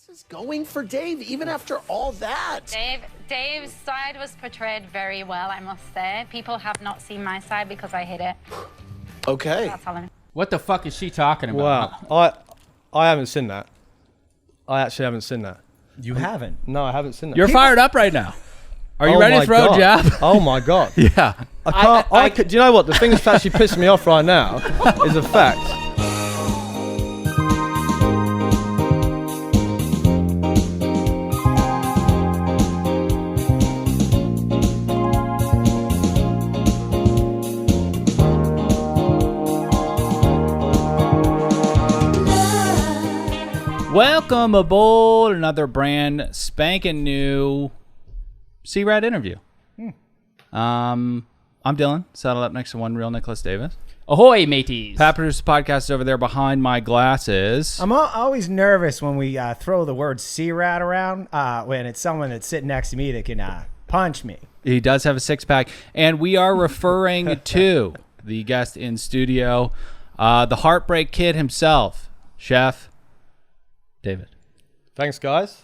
is going for Dave, even after all that. Dave's side was portrayed very well, I must say. People have not seen my side because I hid it. Okay. That's all I'm... What the fuck is she talking about? Wow, I haven't seen that. I actually haven't seen that. You haven't? No, I haven't seen that. You're fired up right now. Are you ready to throw a jab? Oh my god. Yeah. I could. Do you know what? The thing that's actually pissing me off right now is the fact. Welcome aboard another brand spanking new C-Rad interview. I'm Dylan, saddled up next to one real Nicholas Davis. Ahoy, mateys. Pat produces podcast is over there behind my glasses. I'm always nervous when we throw the word C-Rat around when it's someone that's sitting next to me that can punch me. He does have a six-pack, and we are referring to the guest in studio, the Heartbreak Kid himself, Chef David. Thanks, guys.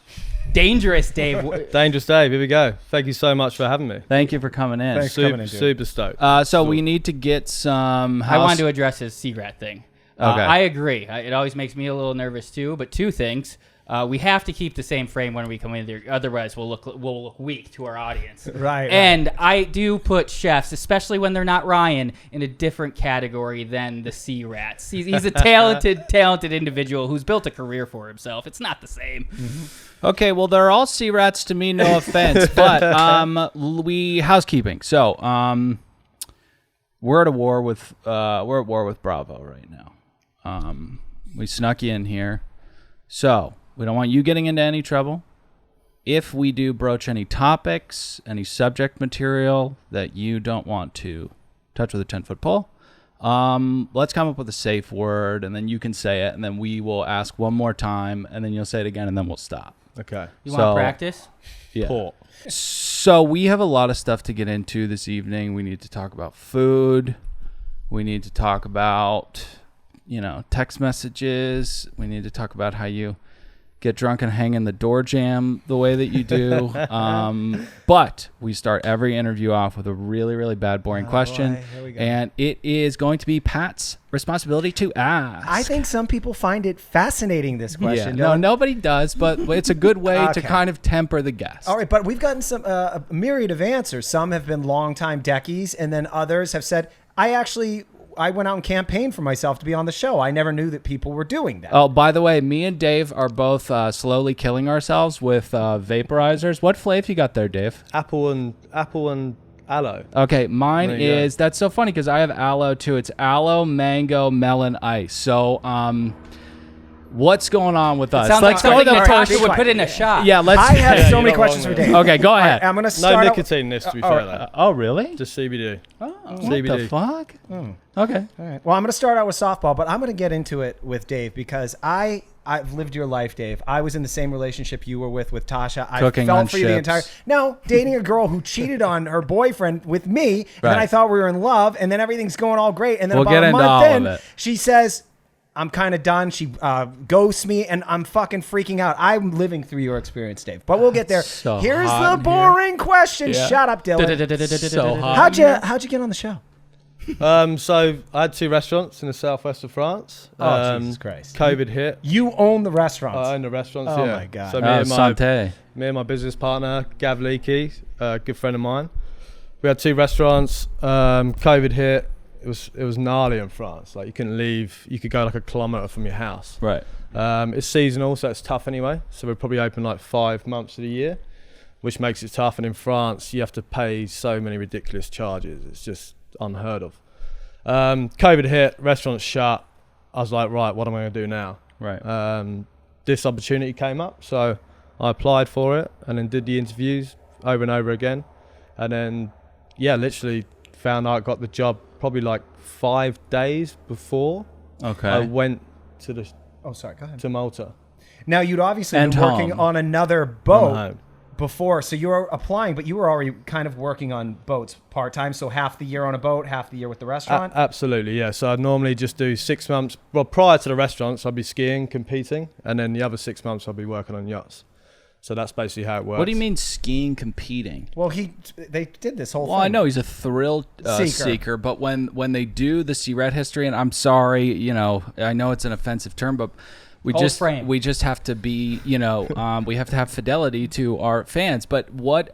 Dangerous Dave. Dangerous Dave. Here we go. Thank you so much for having me. Thank you for coming in. Thanks for coming in, dude. Super stoked. So we need to get some I wanted to address his C-Rat thing. Okay. I agree. It always makes me a little nervous too. But two things: we have to keep the same frame when we come in there. Otherwise, we'll look weak to our audience. Right. And I do put chefs, especially when they're not Ryan, in a different category than the C-Rats. He's a talented individual who's built a career for himself. It's not the same. Mm-hmm. Okay, well, they're all C-Rats to me, no offense, but housekeeping. So, we're at war with Bravo right now. We snuck you in here, so we don't want you getting into any trouble. If we do broach any topics, any subject material that you don't want to touch with a 10-foot pole, let's come up with a safe word, and then you can say it, and then we will ask one more time, and then you'll say it again, and then we'll stop. Okay. You want to practice? Yeah. Cool. So we have a lot of stuff to get into this evening. We need to talk about food. We need to talk about, text messages. We need to talk about how you get drunk and hang in the door jamb the way that you do. But we start every interview off with a really, really bad, boring question. Boy, here we go. And it is going to be Pat's responsibility to ask. I think some people find it fascinating, this question. No, nobody does, but it's a good way to kind of temper the guest. All right, but we've gotten some a myriad of answers. Some have been longtime deckies, and then others have said, I went out and campaigned for myself to be on the show. I never knew that people were doing that. Oh, by the way, me and Dave are both slowly killing ourselves with vaporizers. What flavor you got there, Dave? Apple and aloe. Okay, mine is, that's so funny because I have aloe too. It's aloe, mango, melon, ice. So, what's going on with us? Sounds like something Natasha would put in a shot. Yeah, let's. I have so many questions for Dave. Okay, go ahead. I'm going to start No out nicotine in this, to be fair. Though. Oh, really? Just CBD. Oh, CBD. what the fuck? Okay. All right. Well, I'm going to start out with softball, but I'm going to get into it with Dave because I've lived your life, Dave. I was in the same relationship you were with Tasha. I Cooking fell on for you the ships. entire. No, dating a girl who cheated on her boyfriend with me, and then Right. I thought we were in love, and then everything's going all great, and then We'll get about a into all month of in, it. she says, "I'm kind of done." She ghosts me, and I'm fucking freaking out. I'm living through your experience, Dave. But we'll get there. So Here's hot the in boring question. Yeah. Shut up, Dylan. So hot. How'd you get on the show? So I had 2 restaurants in the southwest of France. Oh, Jesus Christ. COVID hit. You own the restaurants. I own the restaurants. Oh, yeah. my God. So Santé. me and my business partner, Gav Leakey, a good friend of mine. We had 2 restaurants. COVID hit. It was gnarly in France. Like you couldn't leave. You could go like a kilometre from your house. Right. It's seasonal, so it's tough anyway. So we're probably open like 5 months of the year, which makes it tough. And in France, you have to pay so many ridiculous charges. It's just unheard of. COVID hit, restaurants shut. I was like, right, what am I going to do now? Right. This opportunity came up, so I applied for it and then did the interviews over and over again. And then, literally found out I got the job probably like 5 days before Okay. I went to Go ahead. to Malta. Now, you'd obviously And been working home. on another I'm boat home. before, so you were applying, but you were already kind of working on boats part-time, so half the year on a boat, half the year with the restaurant? Absolutely, yeah. So I'd normally just do 6 months. Well, prior to the restaurants, I'd be skiing, competing, and then the other 6 months I'd be working on yachts. So that's basically how it works. What do you mean skiing, competing? Well, they did this whole thing. Well, I know he's a thrill seeker, but when they do the Sea Rat history, and I'm sorry, I know it's an offensive term, but we just have to be, we have to have fidelity to our fans. But what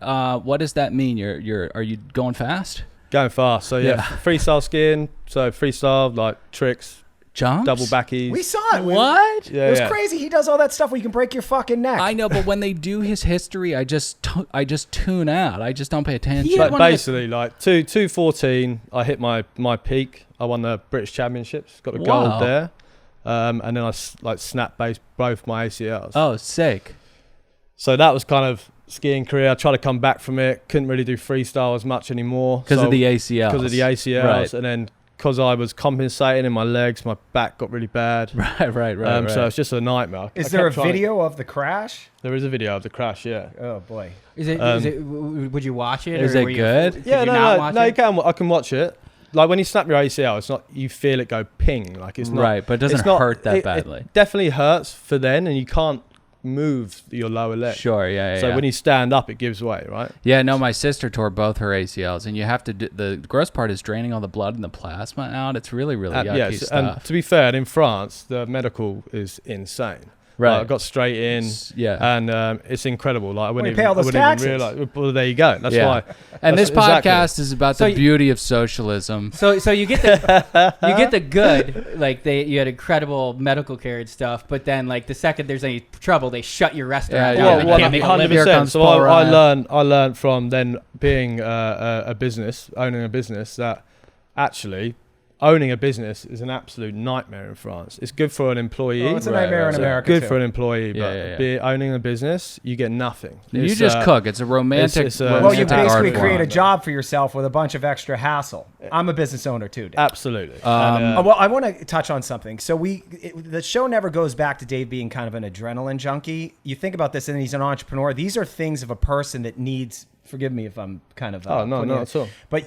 does that mean? Are you going fast? Going fast. So yeah. Freestyle skiing. So freestyle, like tricks. Jumps? Double backies. We saw it. What? It was crazy. He does all that stuff where you can break your fucking neck. I know, but when they do his history, I just tune out. I just don't pay attention. But basically, like 2:14, I hit my peak. I won the British Championships. Got the gold there, and then I snapped both my ACLs. Oh, sick. So that was kind of skiing career. I tried to come back from it. Couldn't really do freestyle as much anymore because of the ACLs. Because of the ACLs, right. And then. Because I was compensating in my legs, my back got really bad. Right. So it's just a nightmare. Is there a video of the crash? There is a video of the crash, yeah. Oh, boy. Is it? Would you watch it? Is it good? Yeah, no, you can. I can watch it. Like when you snap your ACL, it's not, you feel it go ping. Like it's not. Right, but it doesn't hurt that badly. It definitely hurts for then, and you can't move your lower leg. Sure, yeah. So when you stand up, it gives way, right? Yeah, no, my sister tore both her ACLs, and you have to the gross part is draining all the blood and the plasma out. It's really, really yucky stuff. And to be fair, in France, the medical is insane. Right. I got straight in, and it's incredible. Like I wouldn't pay all those taxes. Even realize. Well, there you go. That's why. And this podcast is about the beauty of socialism. So you get the good, like you had incredible medical care and stuff, but then like the second there's any trouble, they shut your restaurant down. Yeah, They can't make a living. 100%. So I learned from then being owning a business that actually. Owning a business is an absolute nightmare in France. It's good for an employee. Oh, it's a nightmare in America good too. for an employee, but owning a business, you get nothing. You just cook. It's a romantic. Well, you basically create a job for yourself with a bunch of extra hassle. I'm a business owner too, Dave. Absolutely. Well, I want to touch on something. So the show never goes back to Dave being kind of an adrenaline junkie. You think about this, and he's an entrepreneur. These are things of a person that needs. Forgive me if I'm kind of. No, not at all. But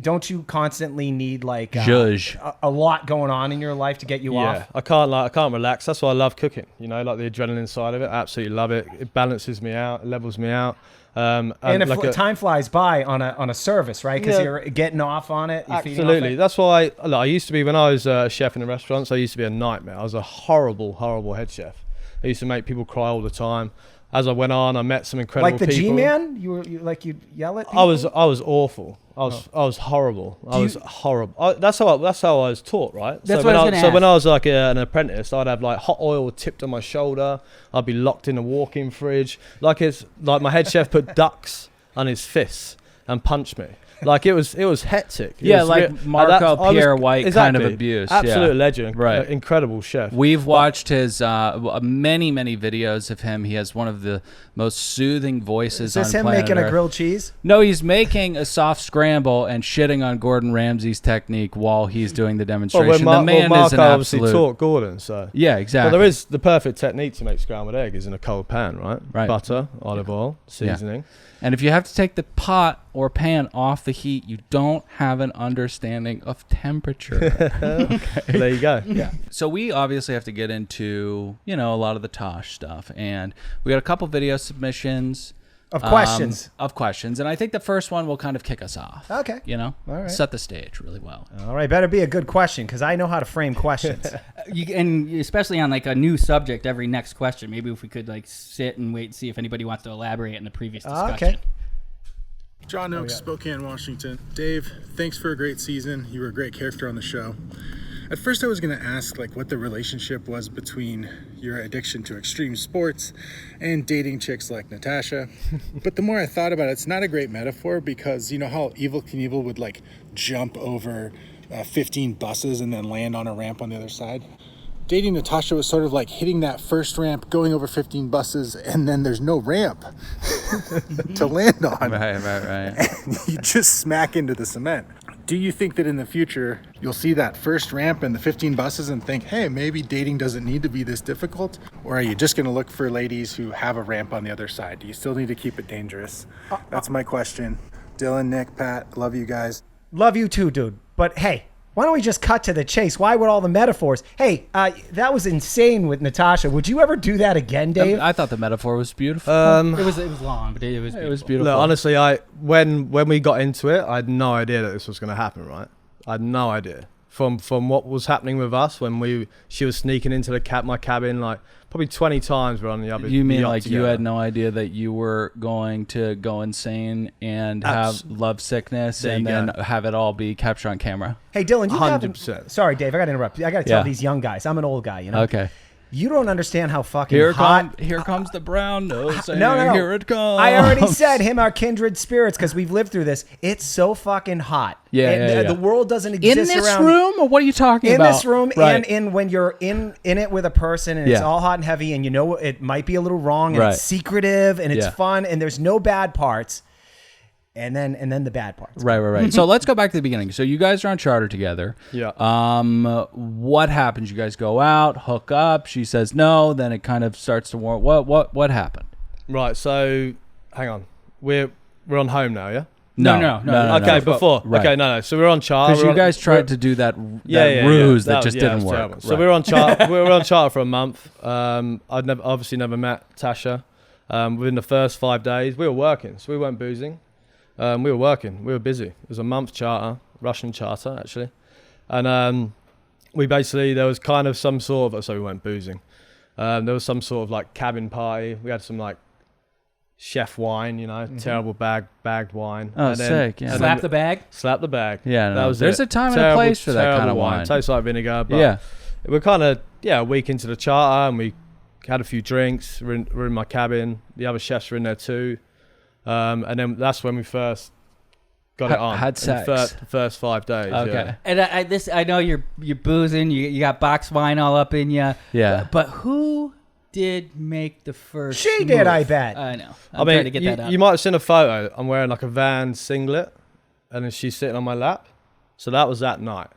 don't you constantly need like a lot going on in your life to get you off? Yeah, I can't relax. That's why I love cooking. Like the adrenaline side of it. I absolutely love it. It balances me out. It levels me out. And if time flies by on a service, right? Because you're getting off on it. Absolutely. That's why I used to be when I was a chef in the restaurants. I used to be a nightmare. I was a horrible, horrible head chef. I used to make people cry all the time. As I went on, I met some incredible people. Like the G-Man? You'd yell at people? I was awful. I was horrible. I was horrible. That's how I was taught, right? That's what I was going to ask. So when I was like an apprentice, I'd have like hot oil tipped on my shoulder. I'd be locked in a walk-in fridge. Like my head chef put ducks on his fists and punched me. Like it was hectic. Marco Pierre White kind of abuse. Absolute legend. Right. Incredible chef. We've watched his many videos of him. He has one of the most soothing voices on planet Earth. Is this him making a grilled cheese? No, he's making a soft scramble and shitting on Gordon Ramsay's technique while he's doing the demonstration. The man is an absolute. Obviously taught Gordon, so yeah, exactly. Well, there is the perfect technique to make scrambled egg is in a cold pan, right? Butter, olive oil, seasoning. Yeah. And if you have to take the pot or pan off the heat, you don't have an understanding of temperature. Okay. There you go. Yeah. So we obviously have to get into, a lot of the Tosh stuff. And we got a couple video submissions. Of questions. And I think the first one will kind of kick us off. Okay. All right. Set the stage really well. All right. Better be a good question because I know how to frame questions. And especially on like a new subject, every next question. Maybe if we could like sit and wait and see if anybody wants to elaborate on the previous discussion. Okay. John Oakes, Spokane, Washington. Dave, thanks for a great season. You were a great character on the show. At first I was going to ask what the relationship was between your addiction to extreme sports and dating chicks like Natasha. But the more I thought about it, it's not a great metaphor because you know how Evel Knievel would jump over 15 buses and then land on a ramp on the other side? Dating Natasha was sort of like hitting that first ramp, going over 15 buses, and then there's no ramp to land on. Right. And you just smack into the cement. do you think that in the future you'll see that first ramp and the 15 buses and think, hey, maybe dating doesn't need to be this difficult? Or are you just going to look for ladies who have a ramp on the other side? Do you still need to keep it dangerous? That's my question. Dylan, Nick, Pat, love you guys. Love you too, dude. But hey, why don't we just cut to the chase? Why would all the metaphors? Hey, that was insane with Natasha. Would you ever do that again, Dave? I thought the metaphor was beautiful. It was long, but it was beautiful. Look, honestly, when we got into it, I had no idea that this was going to happen. Right? I had no idea from what was happening with us when she was sneaking into my cabin like probably 20 times. We're on the other. You mean yacht like together. you had no idea that you were going to go insane and have love sickness There and you then go. have it all be captured on camera? Hey, Dylan, you 100%. Sorry, Dave, I got to interrupt. I got to tell Yeah. these young guys. I'm an old guy, you know? Okay. You don't understand how fucking Here hot... comes the brown nose. No. Here it comes. I already said him are kindred spirits because we've lived through this. It's so fucking hot. Yeah, And yeah, yeah. The world doesn't exist In this around room, or what are you talking in about? this room, Right. and in when you're in it with a person and it's Yeah. all hot and heavy, and you know it might be a little wrong, and Right. it's secretive, and it's Yeah. fun, and there's no bad parts, and then the bad parts. Right. So let's go back to the beginning. So you guys are on charter together. Yeah. What happens? You guys go out, hook up. She says no. Then it kind of starts to warm. What happened? Right. So hang on. We're on home now. Yeah. No. Okay. Before. Right. Okay. No. So we're on charter. Because you guys tried to do that ruse that just didn't work. Terrible. So Right. we were on charter. we were on charter for a month. I'd obviously never met Tasha. Within the first 5 days, we were working, so we weren't boozing. We were working. We were busy. It was a month charter, Russian charter actually, and there was kind of some sort of, so we weren't boozing. There was some sort of like cabin party. We had some like chef wine, terrible bagged wine. Oh, and then, sick! Yeah. and Slap then- the bag. Slap the bag. Yeah, no, that was there's it. a time and a Terrible, place for that kind terrible of wine. Tastes like vinegar, but Yeah. we're kind of a week into the charter, and we had a few drinks. We're in my cabin. The other chefs were in there too, and then that's when we first got it on. Had in sex. the first 5 days. Okay. Yeah. And I know you're boozing. You got box wine all up in you. Yeah. But who did make the first? She move? did, I bet. I know. I I'm mean, trying to get that out. you might have seen a photo. I'm wearing like a Vans singlet, and then she's sitting on my lap. So that was that night.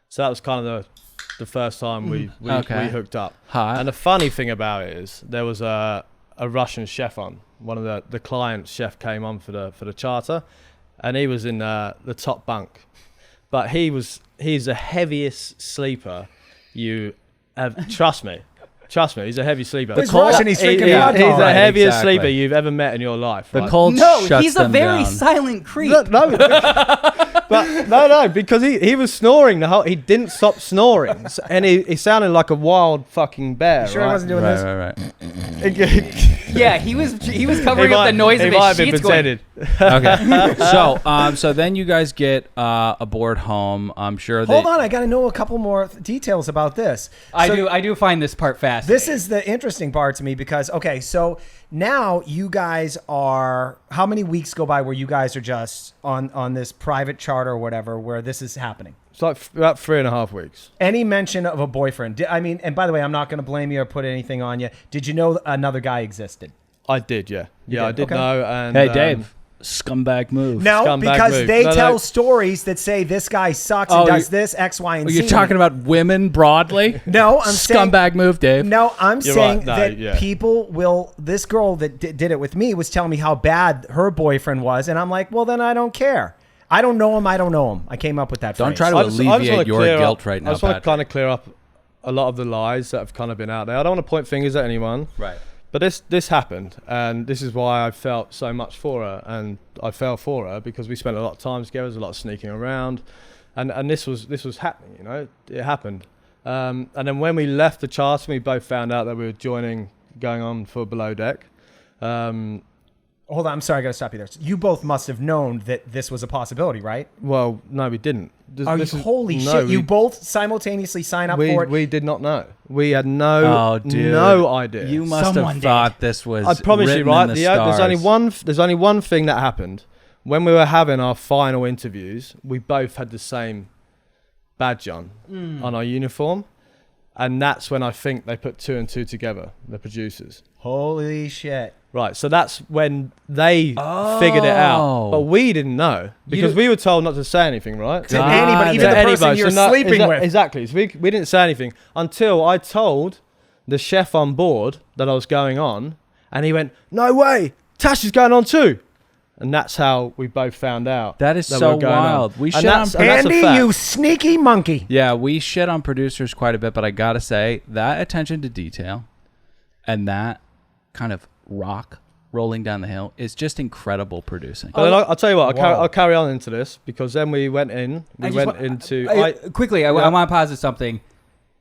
So that was kind of the first time we Okay. hooked up. Hot. And the funny thing about it is there was a Russian chef on. One of the client chef came on for the charter, and he was in the top bunk. But he's the heaviest sleeper you have. Trust me, he's a heavy sleeper. He's Russian, he's drinking vodka. He's the Right, heaviest exactly. sleeper you've ever met in your life. The right? cold no, shuts he's a them very down. silent creep. No, but no, because he was snoring he didn't stop snoring, and he sounded like a wild fucking bear. Sure, right? I wasn't doing this. Right. Yeah, he was covering up the noise he of might his have been sheets going, pretended. Okay. So then you guys get aboard home. I'm sure that. Hold on, I got to know a couple more details about this. I do find this part fascinating. This is the interesting part to me because, okay, so now you guys are, how many weeks go by where you guys are just on this private charter or whatever where this is happening? It's like about 3.5 weeks. Any mention of a boyfriend? I mean, and by the way, I'm not going to blame you or put anything on you. Did you know another guy existed? I did, yeah. Yeah, I did? did Okay. know. And Hey, Dave. Scumbag move. No, Scumbag because move. they No, tell no. stories that say this guy sucks Oh, and does you- this, X, Y, and Z. You're talking about women broadly? No, I'm saying... Scumbag move, Dave. No, I'm You're saying right. No, that yeah. people will... This girl that did it with me was telling me how bad her boyfriend was, and I'm like, well, then I don't care. I don't know him. I came up with that Don't phrase. try to I just alleviate wanna your clear guilt up- right now, I just want to Patrick. kind of clear up a lot of the lies that have kind of been out there. I don't want to point fingers at anyone. Right. But this happened, and this is why I felt so much for her, and I fell for her because we spent a lot of time together. There was a lot of sneaking around, and this was happening. It happened. And then when we left the charter, we both found out that we were going on for below deck. Hold on. I'm sorry. I got to stop you there. You both must have known that this was a possibility, right? Well, no, we didn't. Holy shit. You both simultaneously sign up for it? We did not know. We had no idea. You must Someone have did. thought this was. I promise you, written right? in the There's only stars. there's only one thing that happened. When we were having our final interviews, we both had the same badge on our uniform, and that's when I think they put 2 and 2 together. The producers, Holy shit. Right, so that's when they figured it out, but we didn't know because we were told not to say anything, right? To anybody, even the person you're sleeping with. Exactly. So we didn't say anything until I told the chef on board that I was going on, and he went, "No way, Tasha's going on too." And that's how we both found out. That is that so we're going wild. on. We And shit on that's a fact. Andy, you sneaky monkey. Yeah, we shit on producers quite a bit, but I gotta say that attention to detail and that kind of rock rolling down the hill is just incredible producing. But then I'll tell you what, I'll carry on into this because then we went in. Quickly, I want to posit something.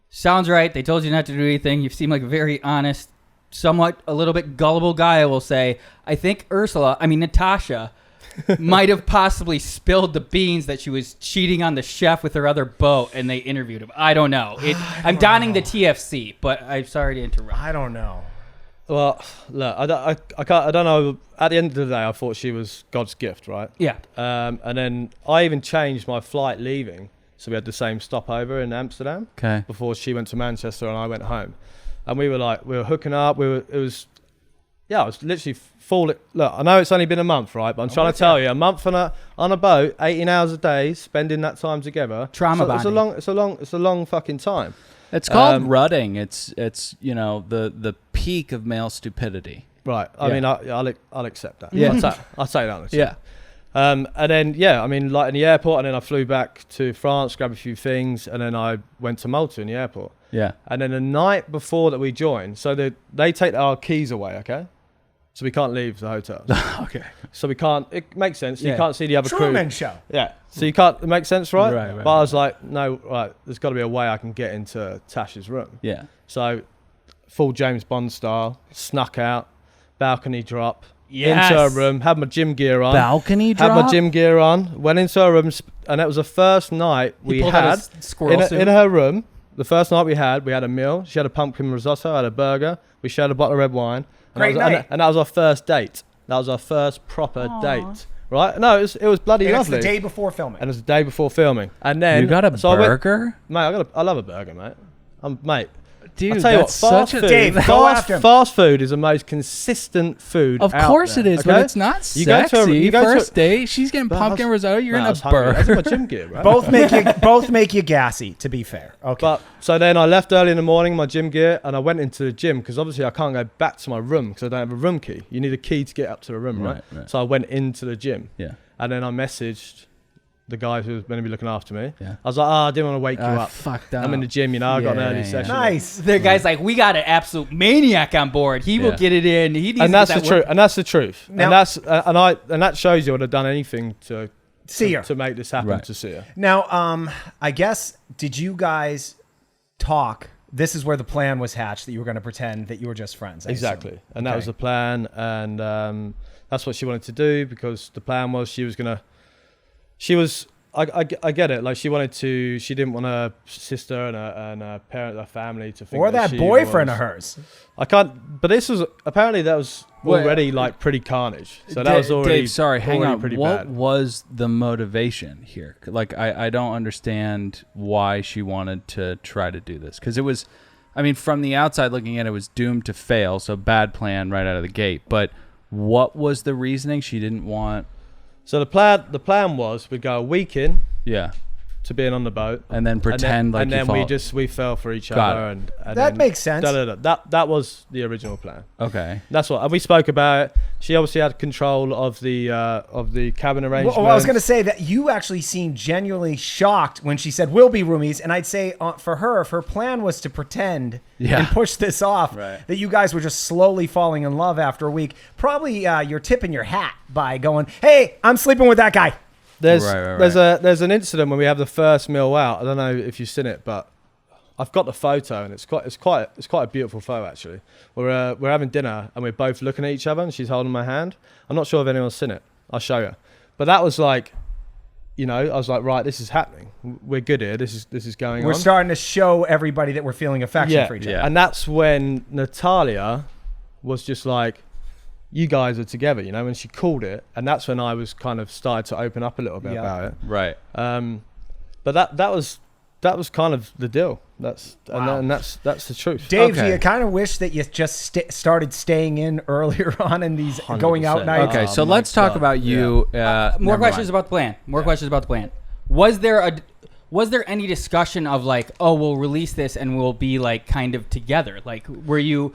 Sounds right. They told you not to do anything. You seem like a very honest, somewhat a little bit gullible guy, I will say. I think Natasha might have possibly spilled the beans that she was cheating on the chef with her other boat, and they interviewed him. I don't know. I'm donning the TFC, but I'm sorry to interrupt. I don't know. Well, look, I don't know. At the end of the day, I thought she was God's gift, right? Yeah. And then I even changed my flight leaving, so we had the same stopover in Amsterdam. Okay. Before she went to Manchester and I went home, and we were hooking up. I was literally full. Look, I know it's only been a month, right? But I'm trying to tell you, a month on a boat, 18 hours a day, spending that time together. Trauma bonding. It's a long fucking time. It's called rutting. It's the peak of male stupidity. Right. I mean, I'll accept that. Yeah. I'll say that. Yeah. And then like in the airport, and then I flew back to France, grabbed a few things, and then I went to Malta in the airport. Yeah. And then the night before that we joined, so they take our keys away, okay? So we can't leave the hotel. Okay. So we can't. It makes sense. Yeah. You can't see the other Truman crew. Show. Yeah. So you can't. It makes sense, right? Right. But I was like, no, right. There's got to be a way I can get into Tasha's room. Yeah. So, full James Bond style, snuck out, balcony drop, Yes. into her room, had my gym gear on. Balcony drop? Had my gym gear on, went into her room, and that was the first night we pulled out had a squirrel suit. in her room. The first night we had a meal. She had a pumpkin risotto, I had a burger. We shared a bottle of red wine. And Great night. And that was our first date. That was our first proper date. Right? No, it was bloody And lovely. it's the day before filming. And it was the day before filming. And then You got a burger? I love a burger, mate. Mate. Dude, I'll tell you that's what, fast such a... food, Dave, go after him. fast food is the most consistent food Of out course there, it is, okay? but it's not You go to sexy. you go to First date, she's getting But pumpkin I was- risotto. You're No, I in was a hungry. I was in my burger. gym gear, right? both make you gassy, to be fair. Okay. But so then I left early in the morning in my gym gear, and I went into the gym because obviously I can't go back to my room because I don't have a room key. You need a key to get up to the room, right? Right. So I went into the gym, Yeah. and then I messaged the guy who was going to be looking after me. Yeah. I was like, I didn't want to wake you up. Fucked up. I'm in the gym, I got an Yeah, early yeah. session. Nice. The guy's like, we got an absolute maniac on board. He will Yeah. get it in. He needs And to that's get the that truth. work. And that's the truth. Now- And that shows you would have done anything to See her. to make this happen Right. to see her. Now, I guess, did you guys talk? This is where the plan was hatched, that you were going to pretend that you were just friends. I Exactly. assume. And that was the plan. And that's what she wanted to do because the plan was I get it. Like she didn't want her sister and her parent, her family to think Or that she boyfriend was- of hers. I can't, but this was, apparently that was already like pretty carnage. So that was already, Dave, sorry, hang already on. pretty What bad. was the motivation here? Like, I don't understand why she wanted to try to do this. Because it was, I mean, from the outside looking in, it was doomed to fail. So bad plan right out of the gate. But what was the reasoning? She didn't want... So the plan was we'd go a week in Yeah. to being on the boat. And then pretend like and you then fall. we fell for each Got other. it. And That then makes sense. That was the original plan. Okay. That's what, and we spoke about it. She obviously had control of the cabin arrangement. Well, I was going to say that you actually seemed genuinely shocked when she said, we'll be roomies. And I'd say for her, if her plan was to pretend and push this off, that you guys were just slowly falling in love after a week, probably you're tipping your hat by going, hey, I'm sleeping with that guy. There's Right. there's an incident when we have the first meal out. I don't know if you've seen it, but I've got the photo and it's quite a beautiful photo actually. We're having dinner and we're both looking at each other and she's holding my hand. I'm not sure if anyone's seen it. I'll show you. But that was like, I was like, right, this is happening. We're good here. This is going on. We're starting to show everybody that we're feeling affection for each other. And that's when Natalia was just like, you guys are together, when she called it. And that's when I was kind of started to open up a little bit about it. Right. But that that was kind of the deal. That's the truth. Dave, Okay. do you kind of wish that you just started staying in earlier on in these going out 100%. nights? Okay, so my let's talk God. about you. More never questions mind. about the plan. More questions about the plan. Was there any discussion of like, oh, we'll release this and we'll be like kind of together? Like, were you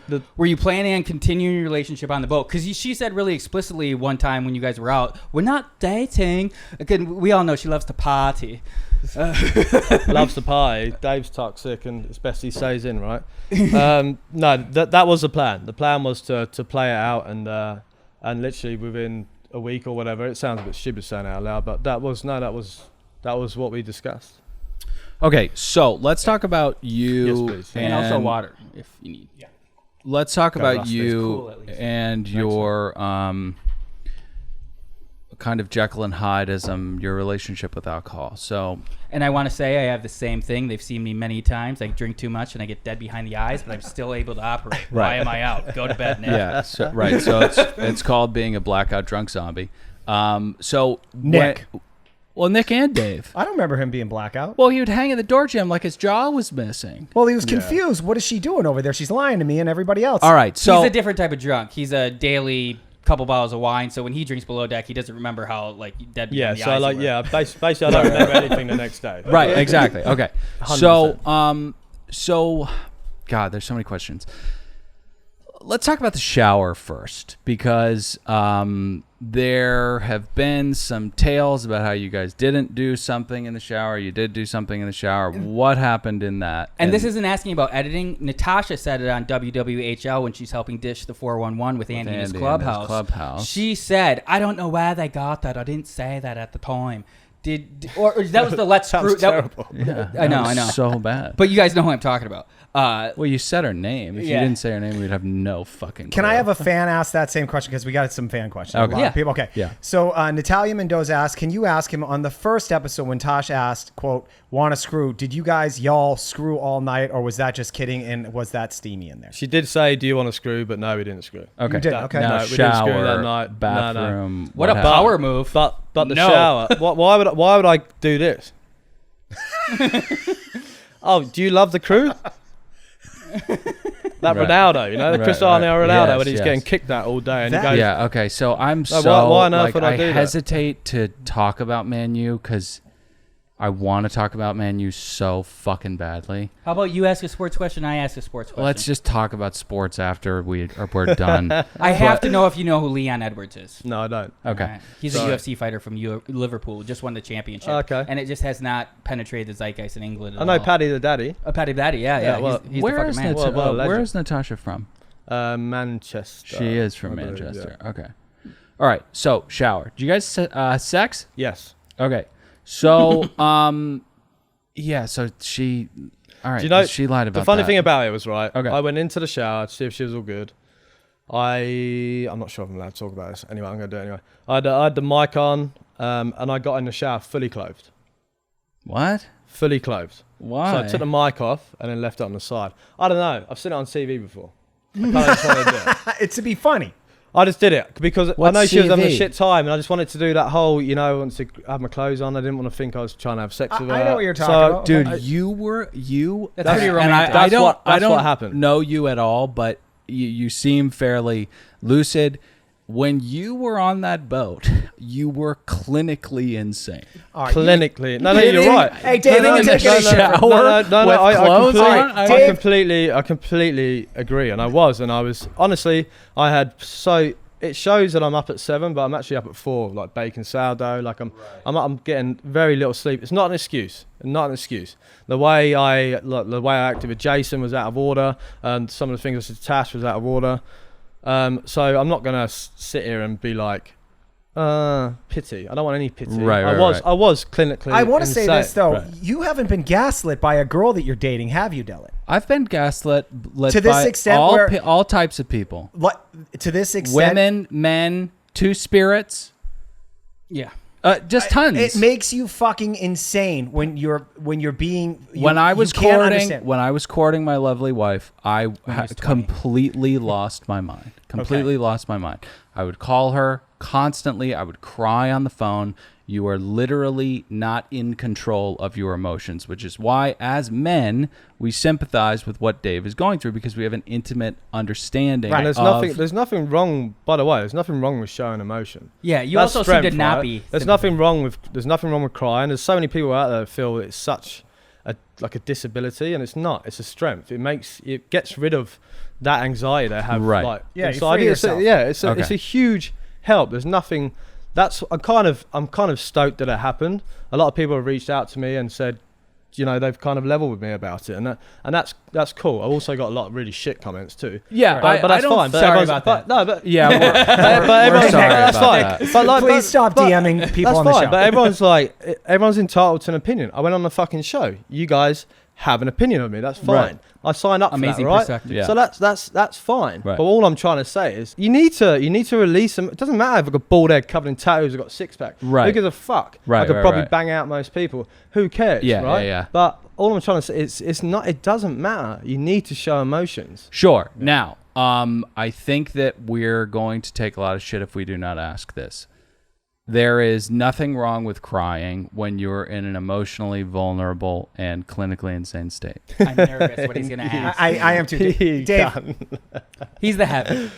planning on continuing your relationship on the boat? Because she said really explicitly one time when you guys were out, we're not dating. Again, we all know she loves to party. Loves the pie. Dave's toxic, and it's best he stays in, right? No, that was the plan. The plan was to play it out, and literally within a week or whatever. It sounds a bit stupid saying it out loud, but that was what we discussed. Okay, so let's talk about you. Yes, please. And also water, if you need. Yeah. Let's talk about Rust. you Cool, at least. and your kind of Jekyll and Hydeism, your relationship with alcohol. So, And I want to say I have the same thing. They've seen me many times. I drink too much and I get dead behind the eyes, but I'm still able to operate. Why am I out? Go to bed now. yeah, so, right. So it's called being a blackout drunk zombie. So Nick. Well, Nick and Dave. I don't remember him being blackout. Well, he would hang at the door jam like his jaw was missing. Well, he was confused. What is she doing over there? She's lying to me and everybody else. All right, so He's a different type of drunk. He's a daily couple bottles of wine. So when he drinks below deck, he doesn't remember how like dead behind the eyes he were. Basically, I don't remember anything the next day. right, exactly. Okay, 100%. so, God, there's so many questions. Let's talk about the shower first, because there have been some tales about how you guys didn't do something in the shower. You did do something in the shower. What happened in that? And this isn't asking about editing. Natasha said it on WWHL when she's helping dish the 411 with Andy in his Andy in his clubhouse. She said, "I don't know where they got that. I didn't say that at the time." Or that was the let's screw. terrible. I know. So bad. But you guys know who I'm talking about. Well, you said her name. If you Yeah. didn't say her name, we'd have no fucking Can clue. I have a fan ask that same question? Because we got some fan questions. Okay. A lot Yeah. of people. Okay. Yeah. So Natalia Mendoza asked, can you ask him on the first episode when Tosh asked, quote, want to screw, did you guys, y'all screw all night, or was that just kidding, and was that steamy in there? She did say, "Do you want to screw?" But no, we didn't screw. Okay. You did, okay. Now, No, we didn't screw shower, that night. No, no. bathroom. What a happened? power move. But the No. shower. Why would I do this? Oh, do you love the crew? That Right. Ronaldo, you know, the Right, Cristiano right. Ronaldo, Yes, when he's yes. getting kicked at all day, and That- he goes, Yeah. Okay. So I'm No, so why on earth like would I I do that? hesitate to talk about Man U because I want to talk about Man U so fucking badly. How about you ask a sports question, I ask a sports question? Let's just talk about sports after we're done. I have to know if you know who Leon Edwards is. "No, I don't." Okay. Alright. He's Sorry. a UFC fighter from Liverpool, just won the championship. Okay. And it just has not penetrated the zeitgeist in England at I know all. Paddy the Daddy, Paddy Daddy, yeah. Yeah, well, he's the Where fucking is man. Nata- Well, where legend. is Natasha from? Manchester. She is from I believe, Manchester. yeah. Okay. All right. So shower. Do you guys sex? Yes. Okay. So yeah. So she. All right. Do you know she lied about the funny that. thing about it was right. Okay. I went into the shower to see if she was all good. I'm not sure if I'm allowed to talk about this. Anyway, I'm gonna do it anyway. I had the mic on, and I got in the shower fully clothed. What? Fully clothed. Why? So I took the mic off and then left it on the side. I don't know. I've seen it on TV before. I kind of just wanted to do it. It's to be funny. I just did it because I What's know she was having a CV? shit time, and I just wanted to do that whole, you know, I wanted to have my clothes on. I didn't want to think I was trying to have sex with her. I know what you're talking So, about. Dude, Okay. you. That's pretty and romantic. I That's don't. what- I that's don't what happened. know you at all, but you seem fairly lucid. When you were on that boat, you were clinically insane. All right, clinically. No, Dave, you're right. Hey, Dave, Getting let me in take the it. shower No, with clothes on? I completely agree, and I was honestly, it shows that I'm up at 7, but I'm actually up at 4, like baking sourdough. Like I'm getting very little sleep. It's not an excuse. The way I acted with Jason was out of order, and some of the things I said to Tash was out of order. So I'm not gonna sit here and be like, pity. I don't want any pity. Right, I was clinically. I want to say insane. this, though. Right. You haven't been gaslit by a girl that you're dating, have you, Dylan? I've been gaslit To this by extent all, where- all types of people. What, to this extent, Women, men, two spirits. Yeah. Just tons. it makes you fucking insane when you're being. when I was you can't courting, understand. when I was courting my lovely wife, I was 20. completely lost my mind. Completely lost my mind. I would call her constantly. I would cry on the phone. You are literally not in control of your emotions, which is why, as men, we sympathize with what Dave is going through because we have an intimate understanding. And there's nothing wrong. By the way, there's nothing wrong with showing emotion. Yeah, you That's also strength, seem to not right? be. There's nothing wrong with crying. There's so many people out there that feel it's such a disability, and it's not. It's a strength. It gets rid of that anxiety they have. Right. Like, Yeah, you inside free you. yourself. It's a huge help. There's nothing. I'm kind of stoked that it happened. A lot of people have reached out to me and said, they've kind of leveled with me about it, and that's cool. I've also got a lot of really shit comments too. Yeah, but that's fine. Sorry about that. Yeah, but everyone's sorry that's about fine. that. Please stop DMing people that's on the fine, show. But everyone's entitled to an opinion. I went on the fucking show. You guys have an opinion of me. That's fine. Right. I signed up Amazing for that, right? perspective. Yeah. So that's fine. Right. But all I'm trying to say is you need to release them. It doesn't matter if I've got bald head covered in tattoos, I've got six pack. Right. Who gives a fuck? Right, I could right, probably right. bang out most people. Who cares? Yeah, right? yeah. But all I'm trying to say is it's not. It doesn't matter. You need to show emotions. Sure. Now, I think that we're going to take a lot of shit if we do not ask this. There is nothing wrong with crying when you're in an emotionally vulnerable and clinically insane state. I'm nervous what he's going to ask. I am too. Dave, He's the heavy.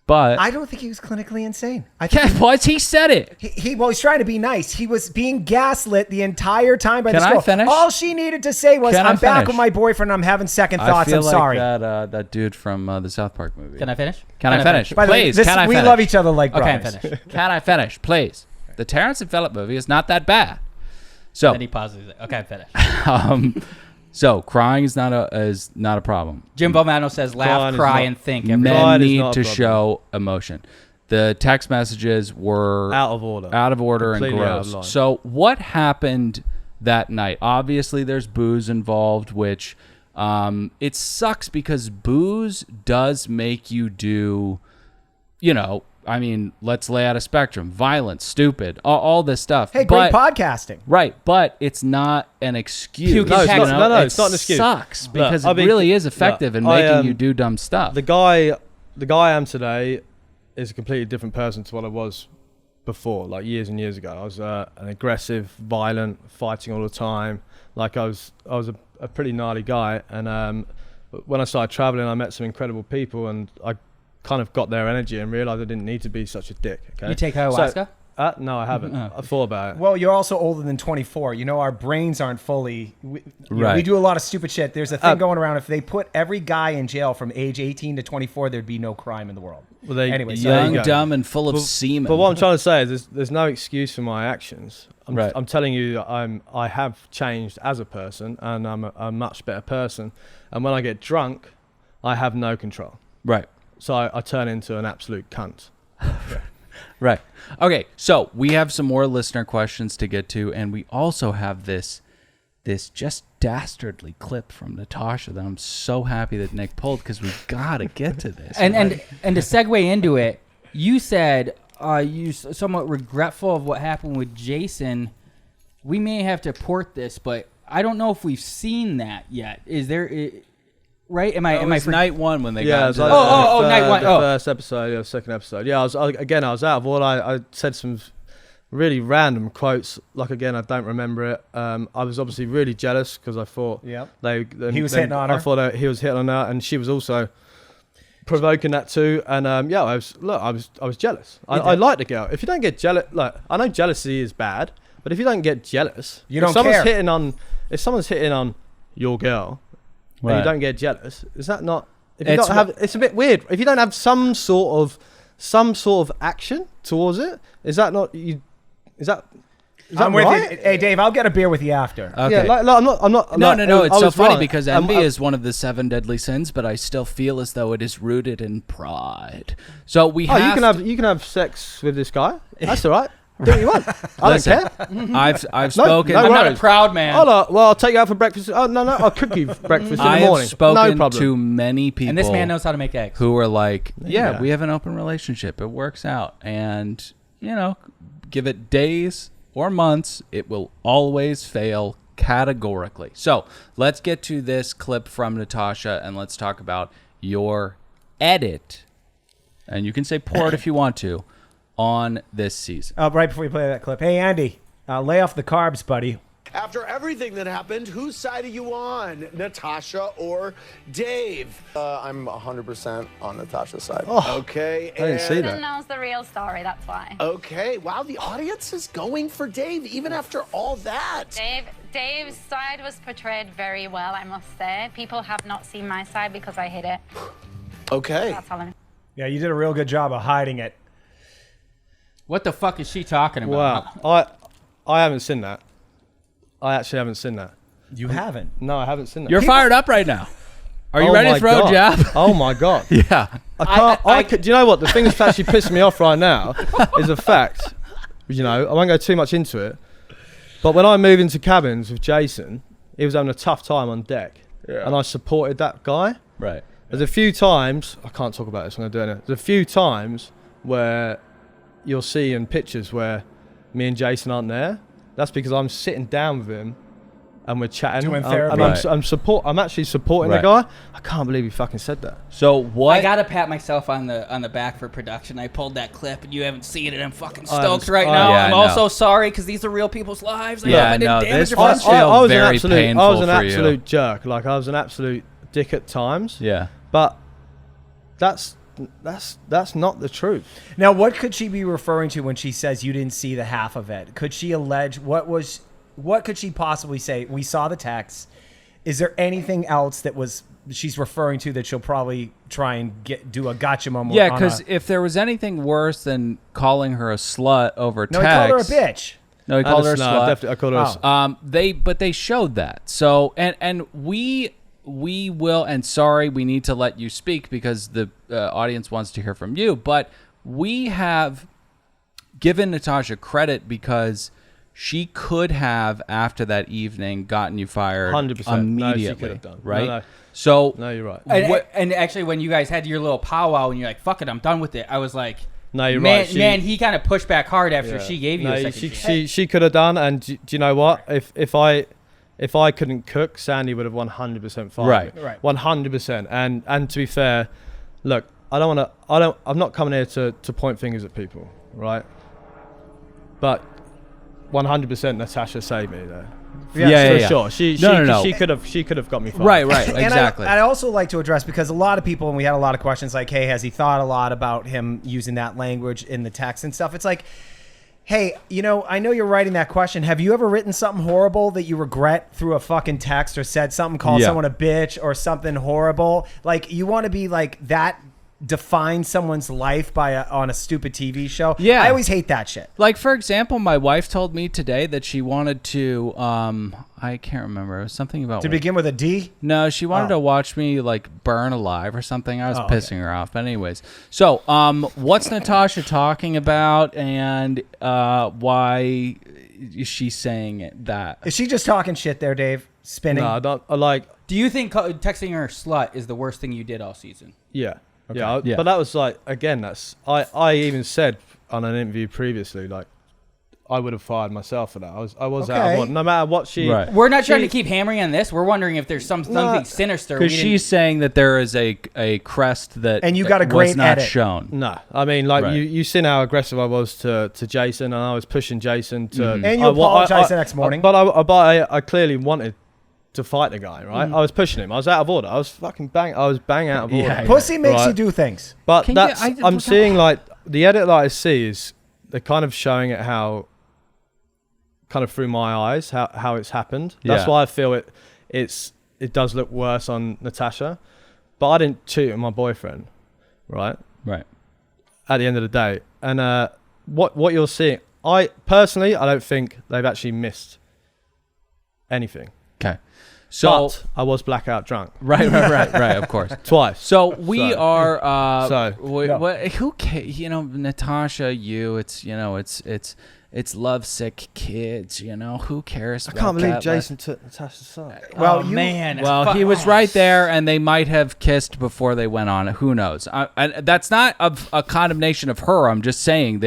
But I don't think he was clinically insane. I think what? He said it. he's trying to be nice. He was being gaslit the entire time by Can this I girl. finish? All she needed to say was, Can I "I'm back finish? with my boyfriend. I'm having second I thoughts. feel I'm like sorry." that dude from the South Park movie. Can I finish? Can I finish? By the way, Please, this- can I we finish? love each other like Okay, brothers. finish. Can I finish, please? The Terrence and Phillip movie is not that bad. So, Then he pauses it. Okay, finish. so crying is not a problem. Jim Bomano says, laugh, Crying is cry, not- and think. Every Men Pride is need not to a problem. show emotion. The text messages were Out of order. and Completely out of gross. line. So what happened that night? Obviously, there's booze involved, which it sucks because booze does make you do, I mean, let's lay out a spectrum: violence, stupid, all this stuff. Hey, great podcasting. Right, but it's not an excuse. Puke in Texas. No, it it's not an excuse. Sucks Look, because I'll it be- really is effective in look, making you do dumb stuff. The guy I am today is a completely different person to what I was before, like years and years ago. I was an aggressive, violent, fighting all the time. Like I was a pretty gnarly guy, and when I started traveling, I met some incredible people, and I kind of got their energy and realized I didn't need to be such a dick. Okay. You take ayahuasca? No, I haven't. I thought about it. Well, you're also older than 24. Our brains aren't fully. We Right. do a lot of stupid shit. There's a thing going around. If they put every guy in jail from age 18 to 24, there'd be no crime in the world. Well, Anyway, so there you Young, go. dumb, and full of semen. But what I'm trying to say is there's no excuse for my actions. Right. I'm telling you that I have changed as a person, and I'm a much better person. And when I get drunk, I have no control. Right. So I turn into an absolute cunt. Right. Okay, so we have some more listener questions to get to, and we also have this just dastardly clip from Natasha that I'm so happy that Nick pulled because we've got to get to this. And to segue into it, you said you somewhat regretful of what happened with Jason. We may have to port this, but I don't know if we've seen that yet. Is there? Right? Am I? night one when they Yeah, got it was into like night one. The Oh. first episode, the second episode. Yeah, I was out of order. I said some really random quotes. Like again, I don't remember it. I was obviously really jealous because I thought Yep. he was hitting on her. I thought that he was hitting on her, and she was also provoking that too. And I was jealous. I like the girl. If you don't get jealous, like I know jealousy is bad, but if you don't get jealous, You don't if someone's care. If someone's hitting on your girl, and Right. you don't get jealous, is that not? If It's you don't have, it's a bit weird. If you don't have some sort of action towards it, is that not you? Is that I'm with right? you. Hey, Dave, I'll get a beer with you after. Okay. Yeah, like, I'm not. No, like, it's I so was funny wrong. because envy is one of the 7 deadly sins, but I still feel as though it is rooted in pride. So we Oh, have you can have sex with this guy. That's all right. Do what you want. I Listen, don't care. I've spoken. no I'm not a worries. proud man. I'll take you out for breakfast. Oh no, I'll cook you breakfast in the I morning. have spoken no problem. to many people, And this man knows how to make eggs. who are like, yeah, Yeah. we have an open relationship. It works out, and give it days or months, it will always fail categorically. So let's get to this clip from Natasha, and let's talk about your edit. And you can say port if you want to. on this season. Right before you play that clip. Hey, Andy, lay off the carbs, buddy. After everything that happened, whose side are you on, Natasha or Dave? I'm 100% on Natasha's side. Okay. I didn't see Everyone that. knows the real story, that's why. Okay. Wow, the audience is going for Dave even after all that. Dave's side was portrayed very well, I must say. People have not seen my side because I hid it. Okay. That's all I'm... Yeah, you did a real good job of hiding it. What the fuck is she talking about? Wow. I haven't seen that. I actually haven't seen that. You haven't. No, I haven't seen that. You're fired up right now. Are you Oh ready my to throw God. a jab? Oh my God. Yeah. I could, do you know what? The thing that's actually pissing me off right now is the fact, you know, I won't go too much into it, but when I moved into cabins with Jason, he was having a tough time on deck. Yeah. And I supported that guy. Right. There's a few times, I can't talk about this, I'm going to do it. There's a few times where you'll see in pictures where me and Jason aren't there. That's because I'm sitting down with him and we're chatting. Doing therapy. And I'm actually supporting the guy. I can't believe he fucking said that. So what? I gotta pat myself on the back for production. I pulled that clip and you haven't seen it. I'm fucking stoked right now. Yeah, I'm I also know. sorry because these are real people's lives. I Yeah, hope I didn't no, damage this your must friendship. feel very painful I was an for you. absolute jerk. Like I was an absolute dick at times. Yeah. But that's not the truth. Now, what could she be referring to when she says you didn't see the half of it? Could she allege what could she possibly say? We saw the text. Is there anything else that she's referring to that she'll probably try and do a gotcha moment? Yeah, because if there was anything worse than calling her a slut over no, text, he called her a bitch. No, he called her a slut. I called her. But they showed that. So and we will, and sorry, we need to let you speak because the audience wants to hear from you. But we have given Natasha credit because she could have, after that evening, gotten you fired 100%. immediately. No, she could have done. Right? No. So No, you're right. And actually, when you guys had your little powwow and you're like, "Fuck it, I'm done with it," I was like, No, you're man, right. Man, he kind of pushed back hard after she gave you a second chance. She could have done, and do you know what? If I couldn't cook, Sandy would have 100% fired me. Right. 100%. And to be fair, look, I'm not coming here to point fingers at people, right? But 100% Natasha saved me there. Yeah, for sure. She could have got me fired. Right, exactly. And I'd also like to address, because a lot of people, and we had a lot of questions like, hey, has he thought a lot about him using that language in the text and stuff? It's like, hey, I know you're writing that question. Have you ever written something horrible that you regret through a fucking text, or said something, called someone a bitch or something horrible? Like, you want to be like that, define someone's life on a stupid TV show? Yeah. I always hate that shit. Like, for example, my wife told me today that she wanted to, I can't remember. It was something about... To begin with a D? No, she wanted to watch me, like, burn alive or something. I was pissing her off. But anyways. So, what's Natasha talking about, and why is she saying that? Is she just talking shit there, Dave? Spinning? No, I like... Do you think texting her slut is the worst thing you did all season? Yeah. Okay. Yeah, but that was like, again, that's... I even said on an interview previously, like, I would have fired myself for that. I was out of order. No matter what she... Right. We're not trying to keep hammering on this. We're wondering if there's something sinister. Because she's saying that there is a crest that and you got a great was not edit. shown. No, I mean, like, you seen how aggressive I was to Jason, and I was pushing Jason to... Mm-hmm. And you apologized the next morning. But I clearly wanted to fight the guy, right? I was pushing him. I was out of order. I was bang out of order. Yeah. Pussy makes you do things. But I'm seeing, like, the edit that I see is they're kind of showing it how, kind of through my eyes, how it's happened. That's why I feel it does look worse on Natasha. But I didn't cheat on my boyfriend, right? Right. At the end of the day. And what you're seeing, I don't think they've actually missed anything. Okay. So but I was blackout drunk. Right, of course. Twice. So we are So. who cares? Natasha, it's lovesick kids, who cares I about can't believe that? Jason took Natasha's side. Well, man. Well, he was right there, and they might have kissed before they went on. Who knows? And that's not a condemnation of her. I'm just saying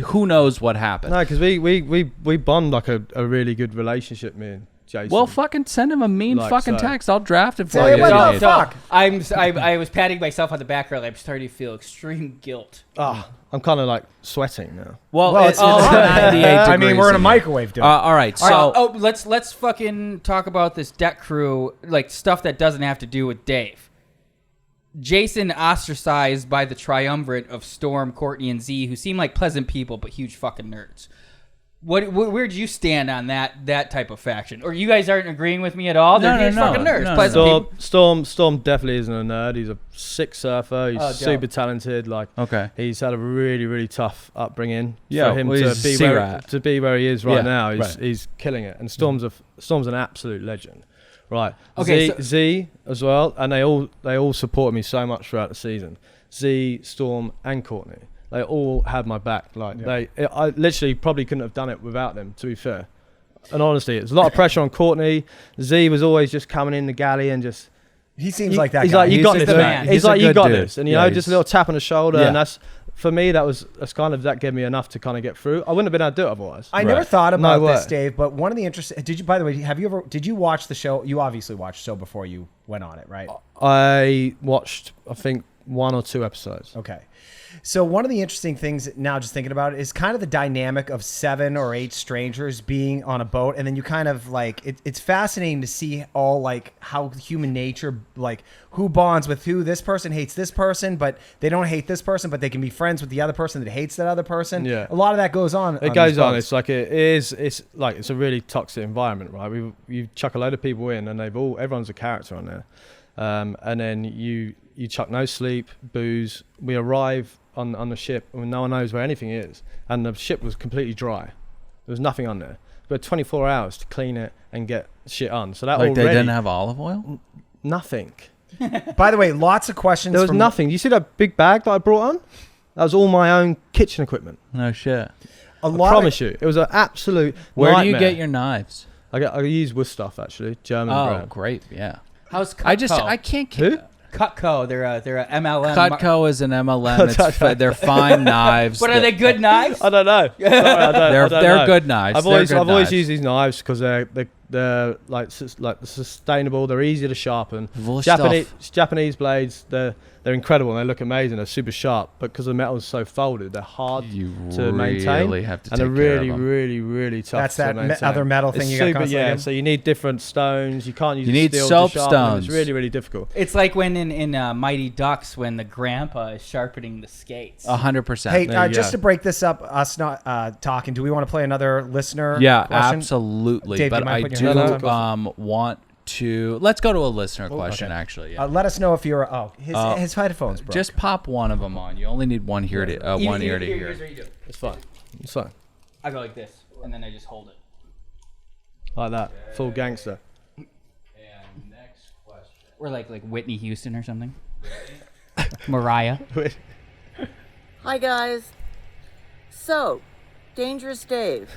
who knows what happened. No, because we bond like a really good relationship, me and Jason. Well, fucking send him a mean Like fucking so. text. I'll draft it for Say you. what if the you fuck? I was patting myself on the back earlier. I'm starting to feel extreme guilt. I'm kind of like sweating now. Well, Well, it's it's hot. 98 I mean, we're in a degrees microwave, dude. all right, so Let's fucking talk about this deck crew, like stuff that doesn't have to do with Dave. Jason ostracized by the triumvirate of Storm, Courtney, and Z, who seem like pleasant people but huge fucking nerds. Where do you stand on that type of faction? Or you guys aren't agreeing with me at all? They're huge fucking nerds. Pleasant people. Storm definitely isn't a nerd. He's a sick surfer. He's super talented. Like, he's had a really, really tough upbringing. Yeah, for him to be where he is right now. He's killing it. And Storm's an absolute legend. Right. Okay. Z as well, and they all supported me so much throughout the season. Z, Storm, and Courtney. They all had my back. Like I literally probably couldn't have done it without them, to be fair. And honestly, it's a lot of pressure on Courtney. Z was always just coming in the galley and just. He seems like that he's guy. Like, you got this, man. He's like, you got this, and just a little tap on the shoulder, and that's for me. That gave me enough to kind of get through. I wouldn't have been able to do it otherwise. I never thought about this, Dave. But one of the interesting. By the way, did you watch the show? You obviously watched the show before you went on it, right? I watched, I think, 1 or 2 episodes. Okay. So one of the interesting things now, just thinking about it, is kind of the dynamic of 7 or 8 strangers being on a boat, and then you kind of like it's fascinating to see all like how human nature, like who bonds with who. This person hates this person, but they don't hate this person, but they can be friends with the other person that hates that other person. Yeah, a lot of that goes on. It goes on. It's like it's like it's a really toxic environment, right? You chuck a load of people in, and everyone's a character on there, and then you chuck no sleep, booze. We arrive on the ship and no one knows where anything is, and the ship was completely dry. There was nothing on there. We had 24 hours to clean it and get shit on. So that like already, they didn't have olive oil? Nothing. By the way, lots of questions. There was nothing. You see that big bag that I brought on? That was all my own kitchen equipment. No shit. I promise you, it was an absolute Where nightmare. do you get your knives? I use Worcester actually, German brand. Oh, great, yeah. How's Cutco? I can't. Who? Cutco, they're a MLM. Cutco is an MLM. They're fine knives. But are they good knives? I don't know. Sorry, I don't They're know. good knives. I've always used these knives because they're like sustainable. They're easy to sharpen. Japanese blades. They're incredible. And they look amazing. They're super sharp, but because the metal is so folded, they're hard to maintain. Have to and they're really, really, really tough. That's to maintain. that other metal thing you got constantly. So you need different stones. You can't use. You need steel soap to sharpen them. stones. It's really, really difficult. It's like when in Mighty Ducks when the grandpa is sharpening the skates. 100%. Hey, just to break this up, us not talking. Do we want to play another listener? Yeah, question? absolutely. Dave, but I do want to. Let's go to a listener question. Okay. Actually, yeah. Let us know if you're. His headphones broke. Just pop one of them on. You only need one ear to one ear to hear. It's fine. It's fine. I go like this, and then I just hold it. Like that. Full gangster. And next question. Or like Whitney Houston or something. Mariah. Hi guys. So, Dangerous Dave,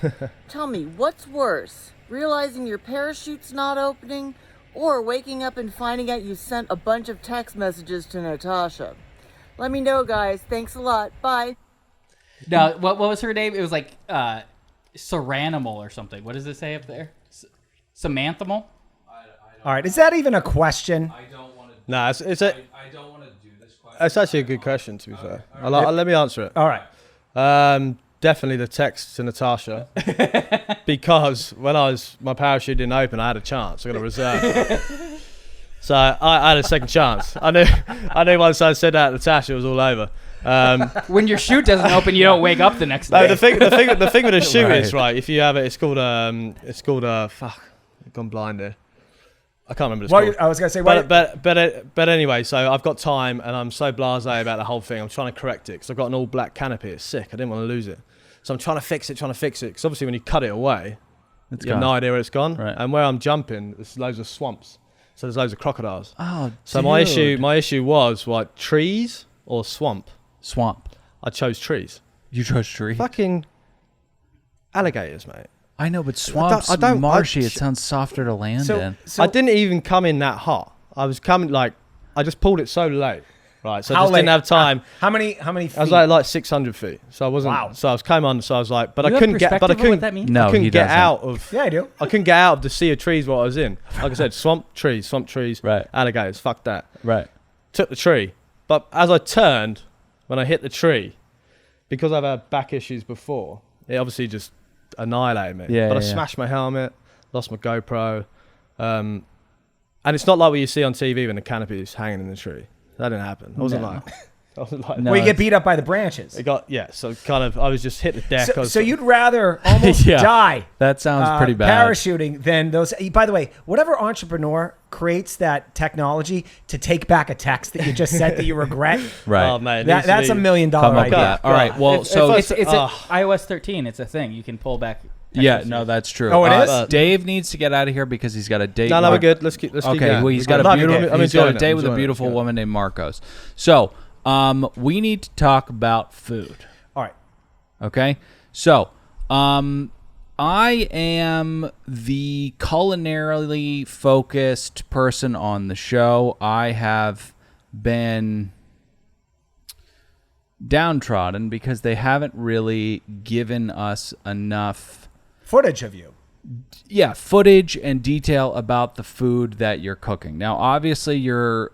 tell me, what's worse? Realizing your parachute's not opening, or waking up and finding out you sent a bunch of text messages to Natasha? Let me know, guys. Thanks a lot. Bye. No, what was her name? It was like Seranimal or something. What does it say up there? Samanthimal? All right, is that even a question? I don't want to. Nah, I don't want to do this question. It's actually a good question, to be fair. Let me answer it. All right. Definitely the text to Natasha, because when my parachute didn't open, I had a chance. I got a reserve, so I had a second chance. I knew once I said that to Natasha, it was all over. When your chute doesn't open, you don't wake up the next day. No, the thing with a chute is right. If you have it, it's called fuck. I've gone blind here. I can't remember what it's called. I was gonna say, but anyway, so I've got time, and I'm so blasé about the whole thing. I'm trying to correct it because I've got an all black canopy. It's sick. I didn't want to lose it, so I'm trying to fix it. Because obviously, when you cut it away, you have no idea where it's gone. Right. And where I'm jumping, there's loads of swamps. So there's loads of crocodiles. Oh, so dude. my issue was like trees or swamp. Swamp. I chose trees. You chose trees. Fucking alligators, mate. I know, but swamps, marshy. It sounds softer to land in. So I didn't even come in that hot. I was coming I just pulled it so late. Right, so I just didn't have time. How many feet? I was like 600 feet. So I wasn't. Wow. So I came on. So I was like, but You I have couldn't get. But I perspective of couldn't. what that means? No, I couldn't he get doesn't. out of. Yeah, I do. I couldn't get out of the sea of trees what I was in. Like I said, swamp trees, Right. alligators. Fuck that. Right. Took the tree, but as I turned, when I hit the tree, because I've had back issues before, it obviously just annihilated me. Yeah, But I yeah. smashed my helmet, lost my GoPro, and it's not like what you see on TV when the canopy is hanging in the tree. That didn't happen. I wasn't like. I wasn't like. No. Well, you get beat up by the branches. It got So kind of. I was just hit the deck. So you'd rather almost Yeah. die That sounds pretty bad. parachuting than those. By the way, whatever entrepreneur creates that technology to take back a text that you just sent that you regret, Right. Oh man, that's $1 million Come up with idea. that. All right. Well, so It's iOS 13. It's a thing. You can pull back. yeah, no, that's true. Oh, it is? Dave needs to get out of here because he's got a date. No, we're good. Let's keep Okay, going. well, he's got a I'm beautiful. enjoying He's got a it. date I'm with a enjoying it. beautiful Yeah. woman named Marcos. So, we need to talk about food. All right. Okay, so I am the culinarily focused person on the show. I have been downtrodden because they haven't really given us enough Footage of you. footage and detail about the food that you're cooking. Now, obviously, you're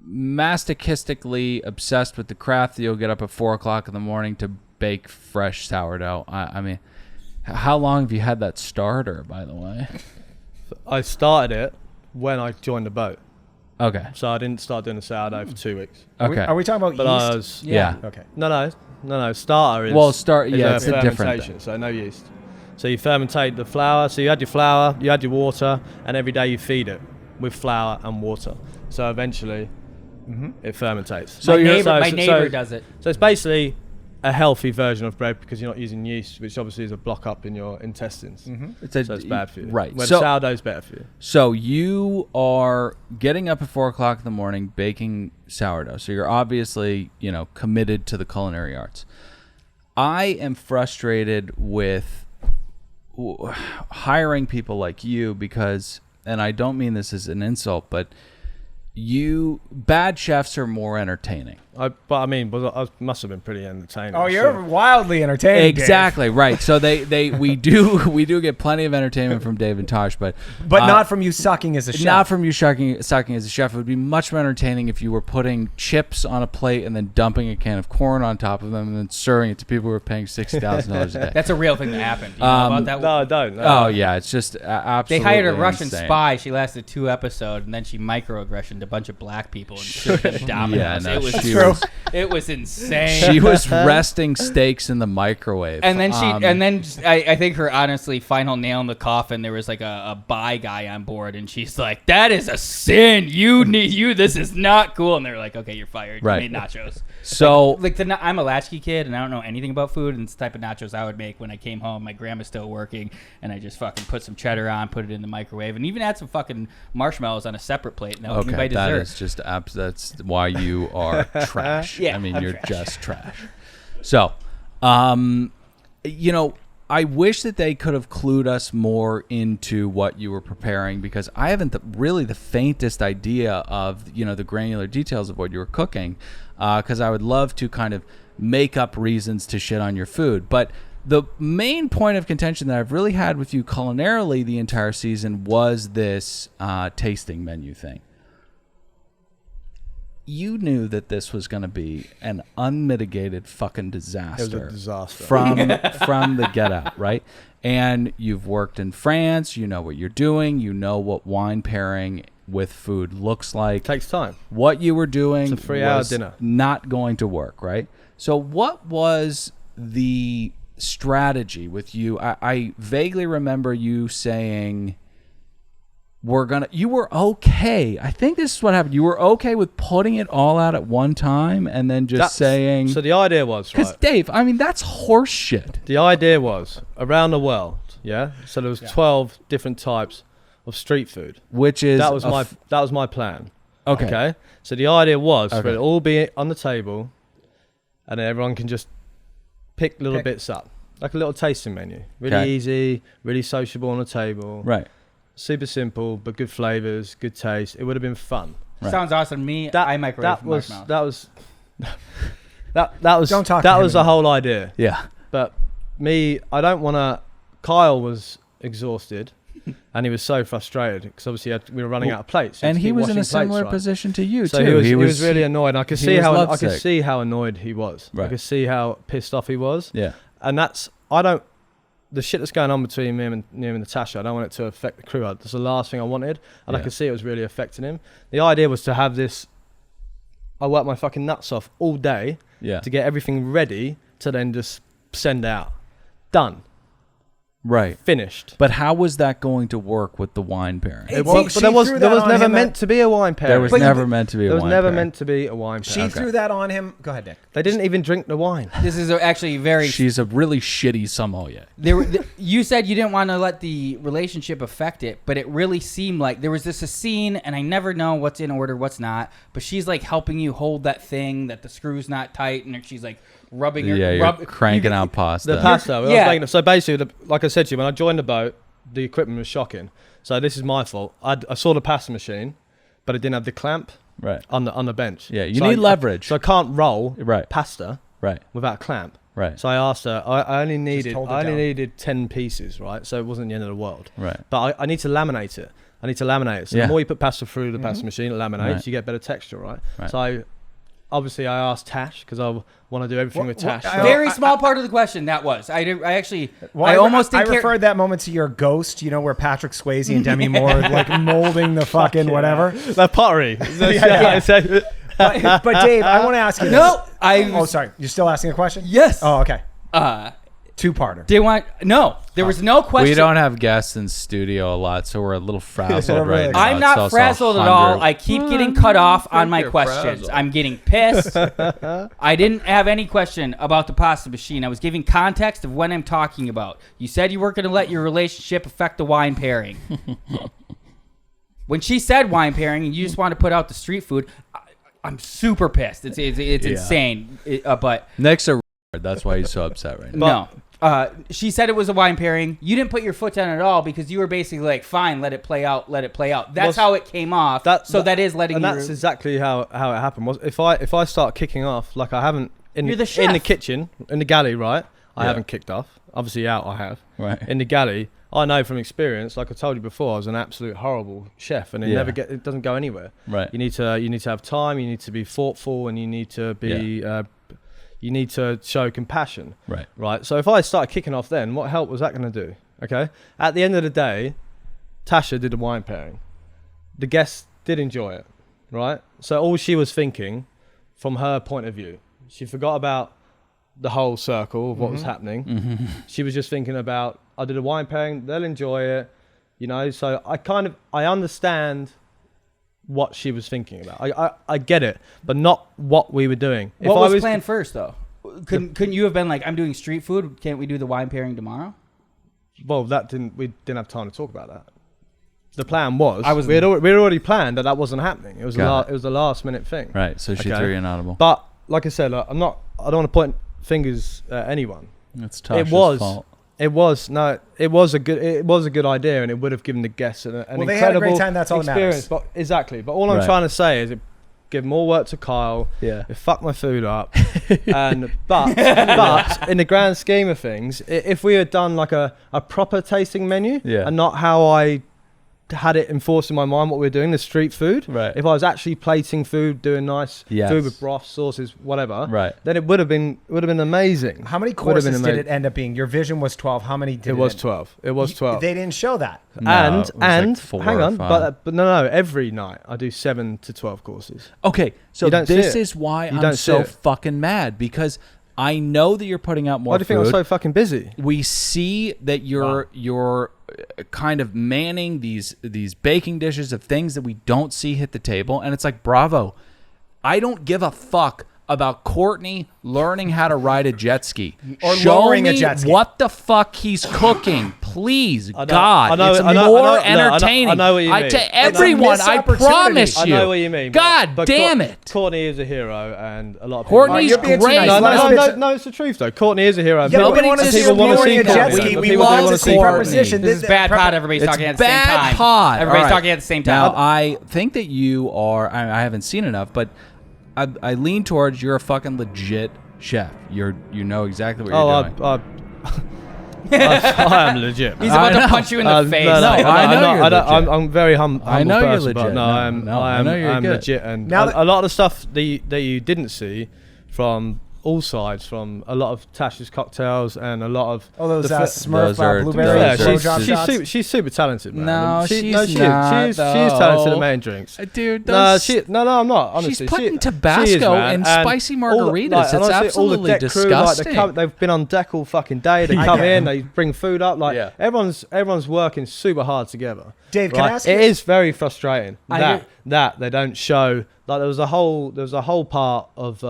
masochistically obsessed with the craft that you'll get up at 4 o'clock in the morning to bake fresh sourdough. I mean, how long have you had that starter, by the way? I started it when I joined the boat, Okay. so I didn't start doing the sourdough for 2 weeks. Okay. Are we talking about But yeast? I was yeah. Okay. no. Starter is Well, is it's a different fermentation, thing. so no yeast. So you fermentate the flour. So you add your flour, you add your water, and every day you feed it with flour and water. So eventually, it fermentates. So My neighbor does it. So it's basically a healthy version of bread because you're not using yeast, which obviously is a block up in your intestines. It's So it's bad for you. Right. Where So- the sourdough's better for you. So you are getting up at 4 o'clock in the morning baking sourdough. So you're obviously, committed to the culinary arts. I am frustrated with hiring people like you because, and I don't mean this as an insult, but bad chefs are more entertaining. I must have been pretty entertaining. Oh, you're wildly entertaining. Exactly right. So we do get plenty of entertainment from Dave and Tosh, but not from you sucking as a chef. not from you sucking as a chef. It would be much more entertaining if you were putting chips on a plate and then dumping a can of corn on top of them and then serving it to people who are paying $60,000 a day. That's a real thing that happened. Do you know about that? No, I don't. No. Oh yeah, it's just They absolutely. hired a Russian insane. spy. She lasted 2 episodes, and then she microaggressioned a bunch of black people and served them Domino's. Yeah, no, it was she true. was- It was insane. She was resting steaks in the microwave, And then I think her honestly final nail in the coffin. There was like a bi guy on board, and she's like, "That is a sin. This is not cool." And they're like, "Okay, you're fired. Right. You made nachos." So I'm a latchkey kid, and I don't know anything about food. And it's the type of nachos I would make when I came home. My grandma's still working, and I just fucking put some cheddar on, put it in the microwave, and even add some fucking marshmallows on a separate plate. And that was me by okay, that dessert. is just that's why you are trash. Yeah, I mean, I'm you're trash. just trash. So, I wish that they could have clued us more into what you were preparing because I haven't really the faintest idea of the granular details of what you were cooking. Because I would love to kind of make up reasons to shit on your food, but the main point of contention that I've really had with you culinarily the entire season was this tasting menu thing. You knew that this was going to be an unmitigated fucking disaster. It was a disaster. From the get out, right? And you've worked in France. You know what you're doing. You know what wine pairing with food looks like. Takes time. What you were doing It's a 3-hour was dinner. not going to work, right? So what was the strategy with you? I vaguely remember you saying you were okay. I think this is what happened. You were okay with putting it all out at one time and then just saying. So the idea was, Because right? Dave, I mean, that's horse shit. The idea was around the world, yeah. So there was 12 different types of street food. Which is That was my plan. Okay. Okay. So the idea was for Okay. it all be on the table, and then everyone can just pick little bits up, like a little tasting menu. Really Okay. easy, really sociable on the table. right. Super simple, but good flavors, good taste. It would have been fun. Sounds awesome to me. I microwave from my mouth. That was Don't talk that to was him the whole idea. Yeah. But me, I don't want to. Kyle was exhausted, and he was so frustrated because obviously we were running out of plates. And he was in a similar position to you too. He was really annoyed. And I could see how annoyed he was. Right. I could see how pissed off he was. Yeah. And the shit that's going on between me and Natasha, I don't want it to affect the crew. That's the last thing I wanted, and I could see it was really affecting him. The idea was to have this. I worked my fucking nuts off all day to get everything ready to then just send out. Done. Right. Finished. But how was that going to work with the wine pairing? There was never meant to be a wine pairing. There was never meant to be a wine pairing. There was never meant to be a wine pairing. She threw that on him. Go ahead, Nick. They didn't even drink the wine. This is actually very... She's a really shitty sommelier. You said you didn't want to let the relationship affect it, but it really seemed like there was a scene, and I never know what's in order, what's not, but she's like helping you hold that thing that the screw's not tight, and she's like rubbing you're cranking out pasta. The pasta. So basically, like I said to you, when I joined the boat, the equipment was shocking. So this is my fault. I saw the pasta machine, but it didn't have the clamp on the bench. Yeah, you need leverage. So I can't roll pasta without a clamp. Right. So I asked her. I only needed 10 pieces. Right. So it wasn't the end of the world. Right. But I need to laminate it. So the more you put pasta through the pasta machine, it laminates. You get better texture. Right. So obviously I asked Tash because I want to do everything with Tash. Very small part of the question that was. I referred that moment to your ghost, where Patrick Swayze and Demi Moore like molding the fucking whatever. That pottery. But Dave, I want to ask you this. Sorry. You're still asking a question? Yes. Oh, okay. Two-parter. There was no question. We don't have guests in studio a lot, so we're a little frazzled right now. I'm not frazzled at all. I keep getting cut off on my questions. I'm getting pissed. I didn't have any question about the pasta machine. I was giving context of what I'm talking about. You said you weren't going to let your relationship affect the wine pairing. When she said wine pairing and you just want to put out the street food, I'm super pissed. It's insane. But Nick's a that's why he's so upset right now. No. She said it was a wine pairing. You didn't put your foot down at all because you were basically like, fine, let it play out. That's how it came off. That's exactly how it happened. If I start kicking off, like I haven't in the kitchen, in the galley, right? I haven't kicked off. Obviously out I have. Right. In the galley, I know from experience, like I told you before, I was an absolute horrible chef and it doesn't go anywhere. Right. You need to have time, you need to be thoughtful, and you need to be you need to show compassion. Right. So if I started kicking off then, what help was that going to do? Okay. At the end of the day, Tasha did a wine pairing. The guests did enjoy it. Right. So all she was thinking from her point of view, she forgot about the whole circle of what was happening. Mm-hmm. She was just thinking about, I did a wine pairing, they'll enjoy it. So I understand what she was thinking about. I get it, but not what we were doing. What was planned first, though? Couldn't you have been like, I'm doing street food, can't we do the wine pairing tomorrow? Well, we didn't have time to talk about that. The plan was, we had already planned that wasn't happening. It was a last minute thing. Right, so she threw you an audible. But like I said, I don't want to point fingers at anyone. It's Tasha's fault. It was a good idea, and it would have given the guests an incredible they had a great time. That's all experience. That matters. Exactly. But all I'm trying to say is, it give more work to Kyle. Yeah. It fucked my food up. But in the grand scheme of things, if we had done like a proper tasting menu, and not how I had it enforced in my mind what we were doing, the street food. Right. If I was actually plating food, doing nice food with broth, sauces, whatever. Right. Then it would have been amazing. How many courses did it end up being? Your vision was 12. How many did it? It was 12. It was 12. They didn't show that. No, and like 4 hang on, or 5. but no. Every night I do 7 to 12 courses. Okay, so this is why I'm so fucking mad, because I know that you're putting out more food. Why do you think I'm so fucking busy? We see that you're kind of manning these baking dishes of things that we don't see hit the table, and it's like, bravo. I don't give a fuck about Courtney learning how to ride a jet ski. Or Show lowering me a jet ski. what the fuck he's cooking, please, I know- God, I know- it's I know- more I know- look, entertaining. I know what you mean. To everyone, I promise you. I know what you mean. God damn it. Courtney is a hero, and a lot of people. Courtney's You're being too great. nice. No, it's the truth though. Courtney is a hero. Yeah, Nobody we want to just- see people wanna Courtney see and jet Courtney. ski. We People want wanna to see see Courtney. preposition. This is bad pod. Everybody's talking at the same bad time. pod. Everybody's All right. talking at the same Now, time. I think that you are. I haven't seen enough, but I lean towards you're a fucking legit chef. You know exactly what you're doing. I am legit. He's about to punch you in the face. I'm very humble. I know you're person, legit. But I know you're good. legit, and Now a lot of the stuff that you didn't see from all sides, from a lot of Tasha's cocktails and a lot of those the Smurf those are- blueberry those are- blowjob shots. she's super talented, man. No, And she's she not, is talented though. at making drinks. Dude, No, those- I'm not. Honestly, She's putting she Tabasco is, man. in And spicy all the- margaritas. and It's honestly, absolutely all the deck disgusting. Crew, they've been on deck all fucking day. They come in, they bring food up. Like Yeah. everyone's working super hard together. Dave, can I ask It you- is very frustrating I that they don't show. Like there was a whole part of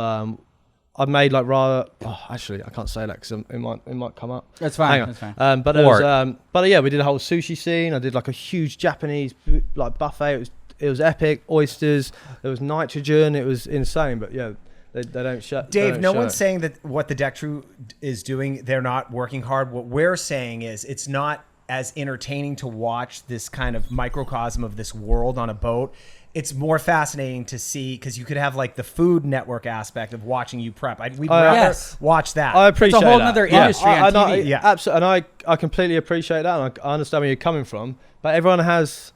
I made like rather. Oh, actually, I can't say that because it might come up. That's fine. Hang on. That's fine. But there was, but yeah, we did a whole sushi scene. I did like a huge Japanese like buffet. It was epic. Oysters. There was nitrogen. It was insane. But yeah, they don't show. Dave, no one's saying that what the deck crew is doing, they're not working hard. What we're saying is it's not as entertaining to watch this kind of microcosm of this world on a boat. It's more fascinating to see because you could have like the Food Network aspect of watching you prep. We'd rather Yes. watch that. I appreciate It's a whole that. nother Yeah. industry on TV. Yeah. Absolutely, and I completely appreciate that, and I understand where you're coming from. But everyone has,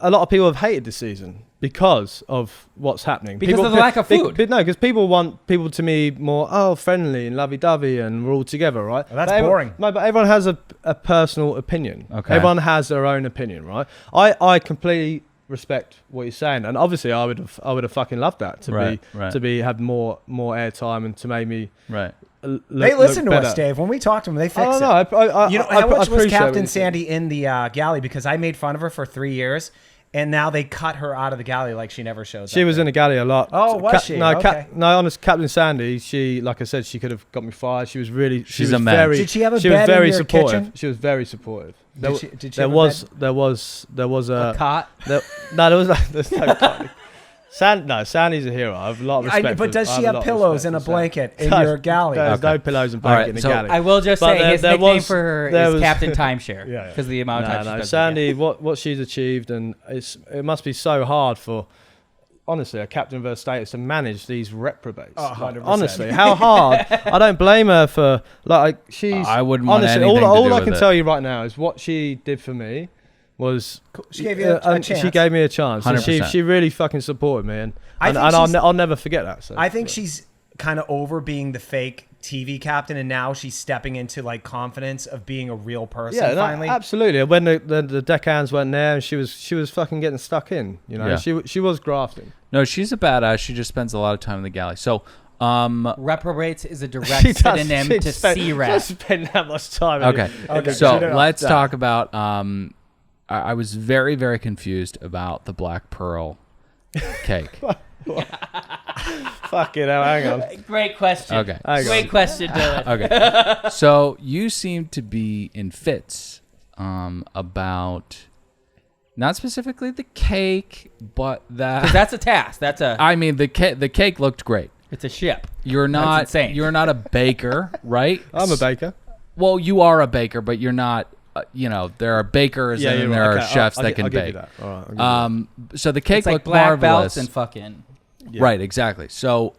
a lot of people have hated this season because of what's happening. Because of the lack of food. No, because people want people to be more friendly and lovey-dovey, and we're all together, right? Well, that's But boring. No, but everyone has a personal opinion. Okay. Everyone has their own opinion, right? I completely respect what you're saying, and obviously I would have fucking loved that to have more airtime and to make me Right. They listen to us, Dave. When we talk to them, they fix it. I how much was appreciate Captain what you're saying. Sandy in the galley? Because I made fun of her for 3 years, and now they cut her out of the galley like she never shows up. She was in the galley a lot. Oh, was she? No, Okay. honest, Captain Sandy. She, like I said, she could have got me fired. She was really. She's a man. Did she have a She bed was very in your supportive. kitchen? She was very supportive. Did she There have a was A cot. there's no cot. Sandy's a hero. I have a lot of respect. But does she have pillows and a blanket in your galley? There's no pillows and blanket in the so galley. I will just But say his there nickname was- for her there is was- Captain Timeshare. Yeah. Because of the amount of time she No, does Sandy, what she's achieved, and it must be so hard for, honestly, a captain of her status to manage these reprobates. Oh, 100%. Honestly, how hard? I don't blame her for she's. I wouldn't want honestly, anything to all do I with can it. tell you right now is what she did for me was She gave you a chance. She gave me a chance. And 100%. she really fucking supported me, and I think I'll never forget that. So. I think she's kind of over being the fake TV captain, and now she's stepping into like confidence of being a real person. Yeah, finally. absolutely. When the deckhands went there, and she was fucking getting stuck in. You know, Yeah. she was grafting. No, she's a badass. She just spends a lot of time in the galley. So, Reprobates is a direct synonym to C-rap. Doesn't spend that much time. okay. So let's talk about. I was very, very confused about the Black Pearl cake. Fuck it, hang on. Great question. Okay. Great question, Dylan. Okay. So you seem to be in fits about not specifically the cake, but that. 'Cause that's a task. That's a. I mean, the cake looked great. It's a ship. You're not. insane. You're not a baker, right? I'm a baker. Well, you are a baker, but you're not. There are bakers and then there are chefs that can I'll give bake. you that. All right, I'll give you So the cake It's like looked black marvelous. belts and fucking. Yeah. Right, exactly. So,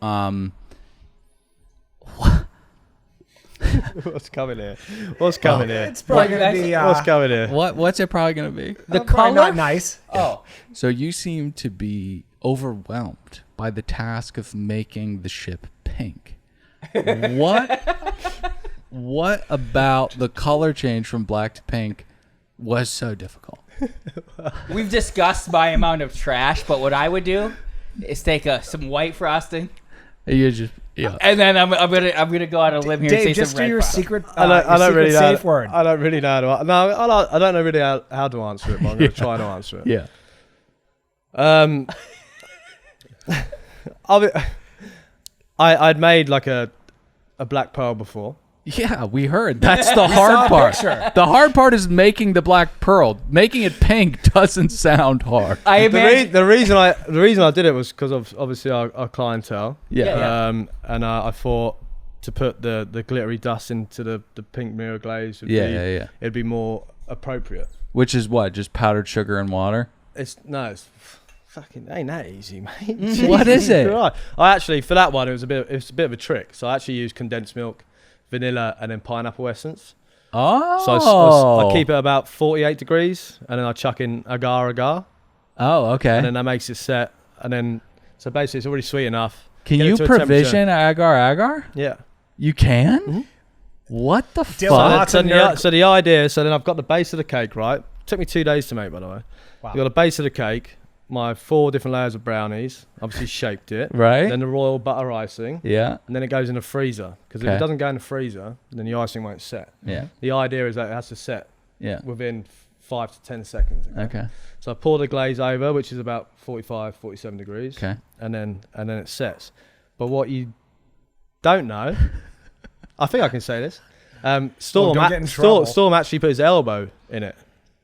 What's coming here? What's coming here? It's probably going to be What's coming here? what's it probably going to be? The probably color. not nice. Oh. So you seem to be overwhelmed by the task of making the ship pink. What about the color change from black to pink was so difficult? We've discussed my amount of trash, but what I would do is take some white frosting, You just and then I'm gonna go out on a limb here Dave, and say just some do red your frosting. secret. I don't really know. safe word. I don't really know how to. No, I don't know really how to answer it, but I'm going to try to answer it. yeah. I'd made like a black pearl before. Yeah, we heard. That's the hard part. The hard part is making the black pearl. Making it pink doesn't sound hard. The reason I did it was because of obviously our clientele. Yeah. And I thought to put the glittery dust into the pink mirror glaze would it'd be more appropriate. Which is what? Just powdered sugar and water? It's fucking ain't that easy, mate. What is it? Right. I actually, for that one, it was a bit of a trick. So I actually used condensed milk, vanilla, and then pineapple essence. Oh. So I keep it about 48 degrees, and then I chuck in agar. Oh, okay. And then that makes it set. And then, so basically, it's already sweet enough. Can you provision agar? Yeah. You can? Mm-hmm. What the fuck? So the idea, so then I've got the base of the cake, right? Took me 2 days to make, by the way. Wow. I've got a base of the cake, my 4 different layers of brownies, obviously shaped it. Right. Then the royal butter icing. Yeah. And then it goes in the freezer. Because if it doesn't go in the freezer, then the icing won't set. Yeah. The idea is that it has to set within 5 to 10 seconds. Okay. So I pour the glaze over, which is about 45, 47 degrees. Okay. And then it sets. But what you don't know, I think I can say this. Storm actually put his elbow in it.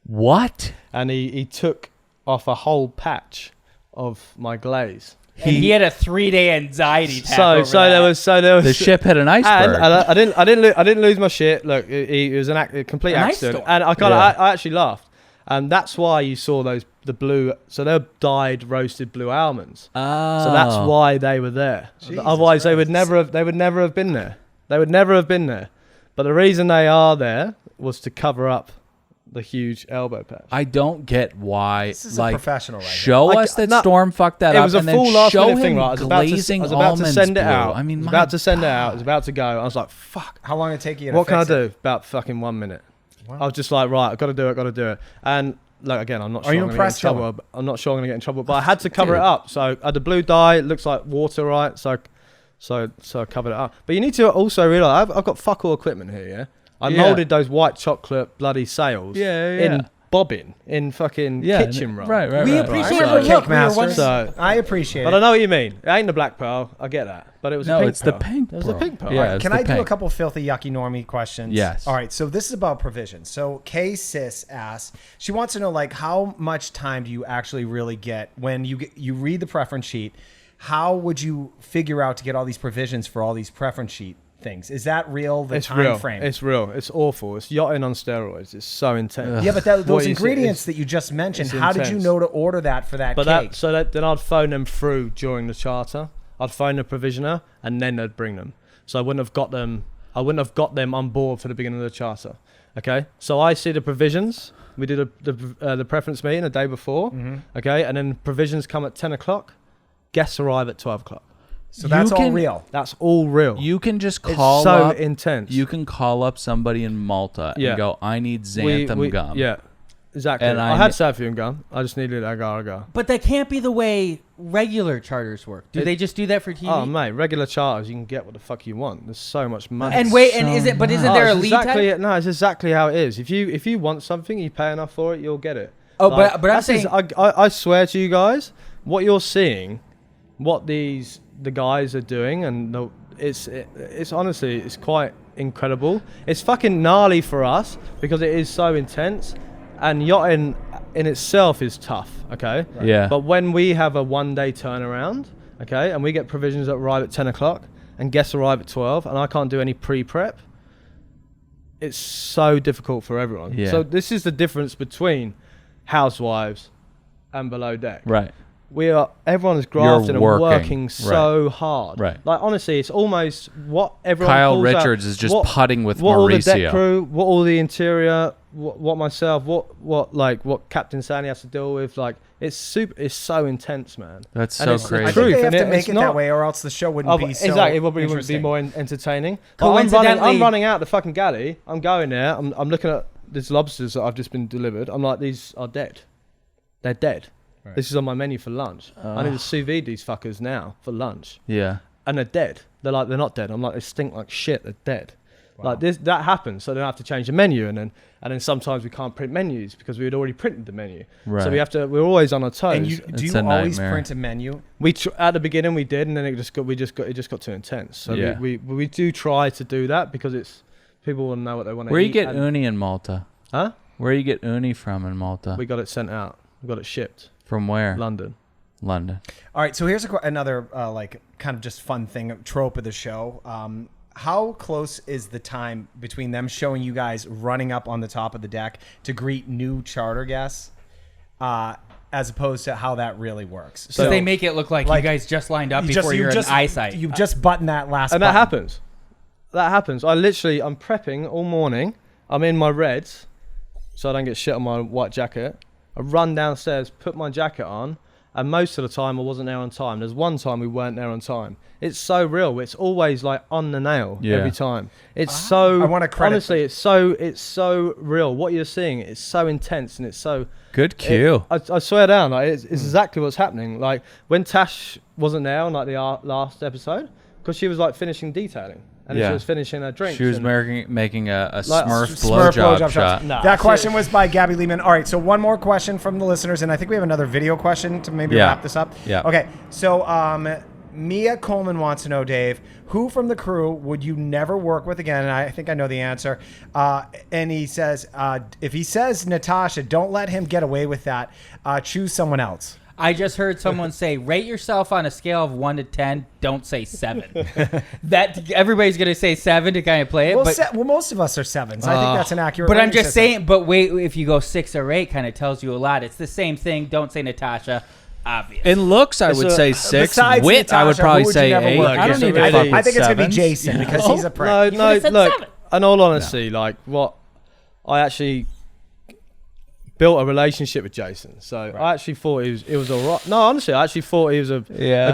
What? And he took off a whole patch of my glaze. And he had a 3-day anxiety attack. So there was the ship had an iceberg. And I didn't lose my shit. Look, it was a complete accident. And I actually laughed. And that's why you saw the blue. So they're dyed roasted blue almonds. Oh. So that's why they were there. Otherwise, they would never have been there. They would never have been there. But the reason they are there was to cover up the huge elbow patch. I don't get why. This is a professional right show here. us that Storm fucked that up. It was a full last minute thing, right? I was about to send it blue. out. I mean, I was about to send it out. I was about to go. I was like, fuck. How long did it take you to What can I fix it? do? About fucking 1 minute. Wow. I was just like, right, I've got to do it. And like, again, I'm not sure I'm going to get in trouble. I'm not sure I'm going to get in trouble, but I had to cover it up. So I had the blue dye. It looks like water, right? So I covered it up. But you need to also realize I've got fuck all equipment here, yeah? I molded those white chocolate bloody sails in bobbin, in fucking kitchen roll. Right. We appreciate the the cake masters. I appreciate it. But I know what you mean. It ain't the black pearl. I get that. But it was a pink it's pearl. the pink pearl. It was the pink pearl. Yeah, Can I do a couple filthy, yucky, normie questions? Yes. All right. So this is about provision. So Kay Sis asks, she wants to know, like, how much time do you actually really get when you read the preference sheet? How would you figure out to get all these provisions for all these preference sheet things? Is that real? It's real. It's real. It's awful. It's yachting on steroids. It's so intense. Yeah, but those ingredients that you just mentioned, how did you know to order that for that cake? Then I'd phone them through during the charter. I'd phone the provisioner, and then they'd bring them. So I wouldn't have got them on board for the beginning of the charter. Okay, so I see the provisions. We did the preference meeting the day before. Mm-hmm. Okay, and then provisions come at 10 o'clock. Guests arrive at 12 o'clock. So that's all real. That's all real. You can just call it's so up. intense. You can call up somebody in Malta and go, I need xanthan gum. Yeah, exactly. And I had Safian gum. I just needed agar-agar. But that can't be the way regular charters work. Do they just do that for TV? Oh, mate, regular charters, you can get what the fuck you want. There's so much money. And wait, and isn't there a lead time? No, it's exactly how it is. If you want something, you pay enough for it, you'll get it. Oh, like, but I'm saying... I swear to you guys, what you're seeing, what the guys are doing, and it's honestly, it's quite incredible. It's fucking gnarly for us because it is so intense, and yachting in itself is tough, okay? Right. Yeah. But when we have a 1-day turnaround, okay, and we get provisions that arrive at 10 o'clock and guests arrive at 12, and I can't do any pre-prep, it's so difficult for everyone. Yeah. So this is the difference between housewives and below deck. Right. Everyone is grafting and working so hard. Right. Like, honestly, it's almost what everyone Kyle pulls Richards out, is just putting with what Mauricio. All the deck crew, what all the interior, what myself, what Captain Sandy has to deal with. Like, it's so intense, man. That's and so crazy. I think they have to make it that way, or else the show wouldn't be so exactly. It wouldn't be more entertaining. I'm running out the fucking galley. I'm going there. I'm looking at these lobsters that I've just been delivered. I'm like, these are dead. They're dead. Right. This is on my menu for lunch. I need to sous vide these fuckers now for lunch. Yeah. And they're dead. They're not dead. I'm like, they stink like shit. They're dead. Wow. Like that happens. So then I have to change the menu, and then sometimes we can't print menus because we had already printed the menu. Right. So we're always on our toes. And do you always print a menu? At the beginning we did, and then it just got too intense. So we do try to do that because it's people want to know what they want to eat. Where you get uni in Malta? Huh? Where you get uni from in Malta? We got it sent out. We got it shipped. From where? London. All right, so here's another like kind of just fun thing, trope of the show. How close is the time between them showing you guys running up on the top of the deck to greet new charter guests, as opposed to how that really works? So they make it look like you guys just lined up before you're in eyesight. You just button that last and button. that happens. That happens. I'm prepping all morning. I'm in my reds, so I don't get shit on my white jacket. I run downstairs, put my jacket on, and most of the time I wasn't there on time. There's one time we weren't there on time. It's so real. It's always like on the nail every time. It's so. I want to credit. Honestly, it's so real. What you're seeing, it's so intense and it's so. Good cue. I swear down, like it's exactly what's happening. Like when Tash wasn't there on like the last episode, because she was like finishing detailing. And she was finishing her drink. She was making a Smurf blowjob shot. Nah, that question was by Gabby Lehman. All right, so one more question from the listeners, and I think we have another video question to maybe wrap this up. Yeah. Okay, so Mia Coleman wants to know, Dave, who from the crew would you never work with again? And I think I know the answer. And he says, if he says Natasha, don't let him get away with that. Choose someone else. I just heard someone say, rate yourself on a scale of 1 to 10. Don't say 7. That everybody's gonna say 7 to kind of play it. Well, most of us are 7s. I think that's an accurate. But I'm just saying. But wait, if you go 6 or 8, kind of tells you a lot. It's the same thing. Don't say Natasha. Obvious. In looks, I would say 6. Besides Wit, Natasha, I would probably say 8. I don't need. I think it's gonna be Jason because he's a prick. No. Look, in all honesty, like what I actually built a relationship with Jason, so I actually thought it was all right. No, honestly, I actually thought he was a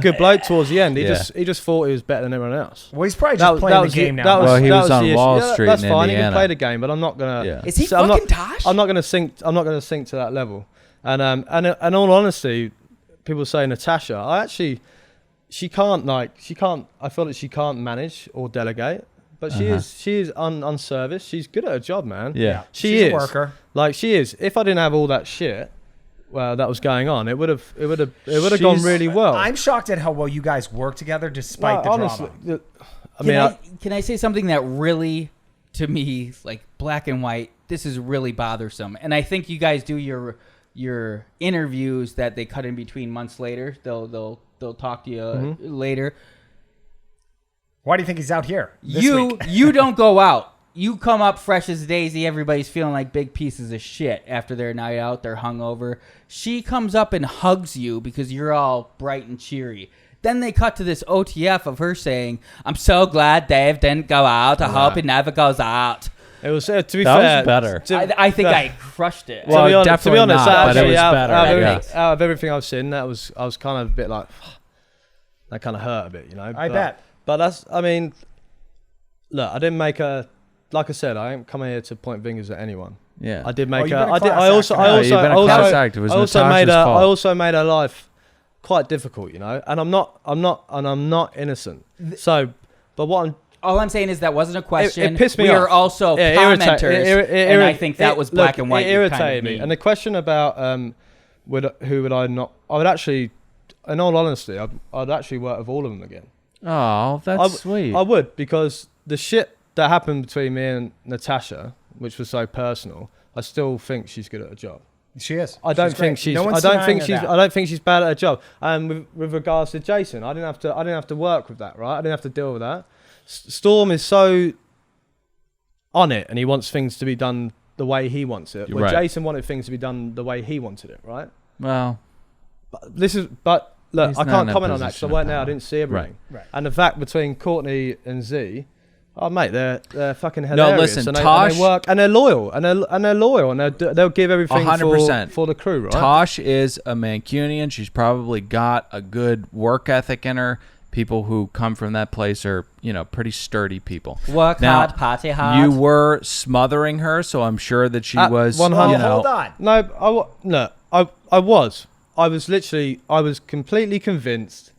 good bloke towards the end. He just thought he was better than everyone else. Well, he's probably just playing the game now. He was on Wall Street. That's in fine. Indiana. He can play the game, but I'm not gonna. Is he fucking Tosh? I'm not gonna sink to that level. And in all honesty, people say Natasha. She can't. I feel that she can't manage or delegate. But she is on service. She's good at her job, man. Yeah, she's a worker. Like she is. If I didn't have all that shit, that was going on, it would have gone really well. I'm shocked at how well you guys work together, despite the drama. Can I say something that really, to me, like black and white? This is really bothersome, and I think you guys do your interviews that they cut in between months later. They'll talk to you later. Why do you think he's out here? You don't go out. You come up fresh as daisy. Everybody's feeling like big pieces of shit after their night out. They're hungover. She comes up and hugs you because you're all bright and cheery. Then they cut to this OTF of her saying, "I'm so glad Dave didn't go out. I hope he never goes out." It was to be that fair. Was better. I think I crushed it. Well, definitely to be honest, not, but it was better. Out of everything I've seen, I was kind of a bit like that. Kind of hurt a bit, you know. I bet. But that's. I mean, look, I didn't make a. Like I said, I ain't come here to point fingers at anyone. Yeah, I did make I also made her life quite difficult, you know. And I'm not innocent. All I'm saying is that wasn't a question. It pissed me off. We are also commenters, and I think that was black and white. It irritated me. And the question about who would I not? I would actually, in all honesty, I'd actually work with all of them again. Oh, that's sweet. I would, because the shit that happened between me and Natasha, which was so personal, I still think she's good at her job. She is. I don't think she's bad at her job. And with regards to Jason, I didn't have to work with that, right? I didn't have to deal with that. Storm is so on it, and he wants things to be done the way he wants it. Where Jason wanted things to be done the way he wanted it, right? Well, but look, I can't comment on that because I weren't there. I didn't see everything. Right. And the fact between Courtney and Z, oh mate, they're fucking hilarious. No, listen, and Tosh, they work, and they're loyal, and they're loyal, and they'll give everything 100% for the crew, right? Tosh is a Mancunian. She's probably got a good work ethic in her. People who come from that place are, pretty sturdy people. Work hard, party hard. You were smothering her, so I'm sure that she was. 100. Hold on. No, I was. I was completely convinced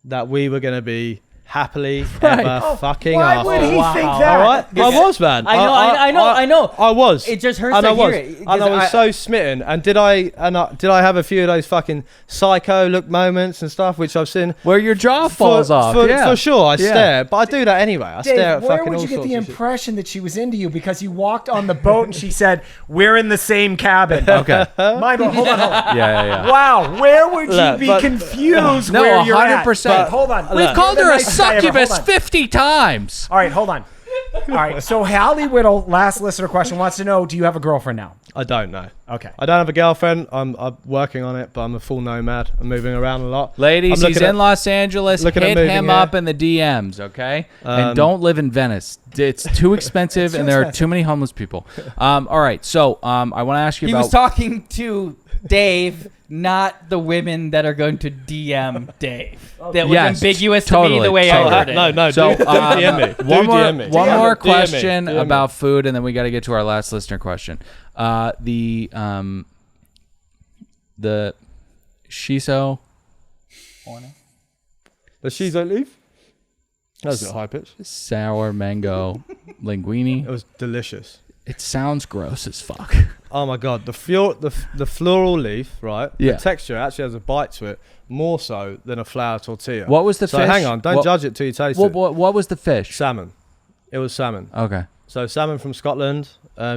that we were going to be happily ever fucking Why after. would he think that? All right? I was, man. I know. I was. It just hurts and to I was. hear it, And I was so smitten. And did I have a few of those fucking psycho look moments and stuff, which I've seen Where your jaw falls off. for sure. I stare, but I do that anyway. I Dave, stare at where fucking would all you get sorts the of shit. impression that she was into you because you walked on the boat and she said, "We're in the same cabin"? Okay. Hold on. Yeah. Wow, where would you Look, be but- confused No, where you're at? 100%. But hold on. We've Look, called you're her the a nice guy ever. Hold succubus on. 50 times. All right, hold on. All right, so Hallie Whittle, last listener question, wants to know, do you have a girlfriend now? I don't know. Okay. I don't have a girlfriend. I'm working on it, but I'm a full nomad. I'm moving around a lot. Ladies, I'm he's looking in Los Angeles. looking at Hit moving him here. up in the DMs, okay? And don't live in Venice. It's too expensive, and there are too many homeless people. All right, so I want to ask you He about... was talking to Dave, not the women that are going to DM Dave. That was Yes, ambiguous to totally, me the way totally. I heard it. No, So, do DM me. Do One more, DM me. one DM more me. question DM me. about food, and then we got to get to our last listener question. The shiso. The shiso leaf? That was a bit high pitch. Sour mango linguine. It was delicious. It sounds gross as fuck. Oh my god, the floral leaf, right? Yeah. The texture actually has a bite to it, more so than a flour tortilla. What was the so fish? hang on, don't judge it till you taste it. What was the fish? Salmon. It was salmon. Okay. So salmon from Scotland,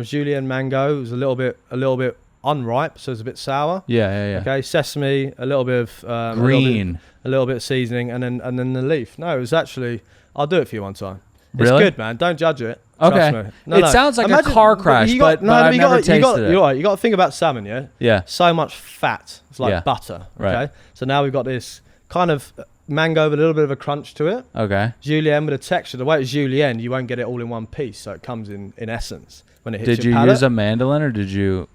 julienne mango. It was a little bit unripe, so it's a bit sour. Yeah. Okay, sesame, a little bit of Green. a little bit of seasoning, and then the leaf. No, it was actually. I'll do it for you one time. Really? It's good, man. Don't judge it. Okay. Trust me. It sounds like a car crash, but I've never tasted it. You're right. You got to think about salmon, yeah. Yeah. So much fat. It's like Yeah. butter. Okay. Right. So now we've got this kind of mango with a little bit of a crunch to it. Okay. Julienne with a texture. The way it's julienne, you won't get it all in one piece, so it comes in essence when it hits Did your you palate. use a mandolin or did you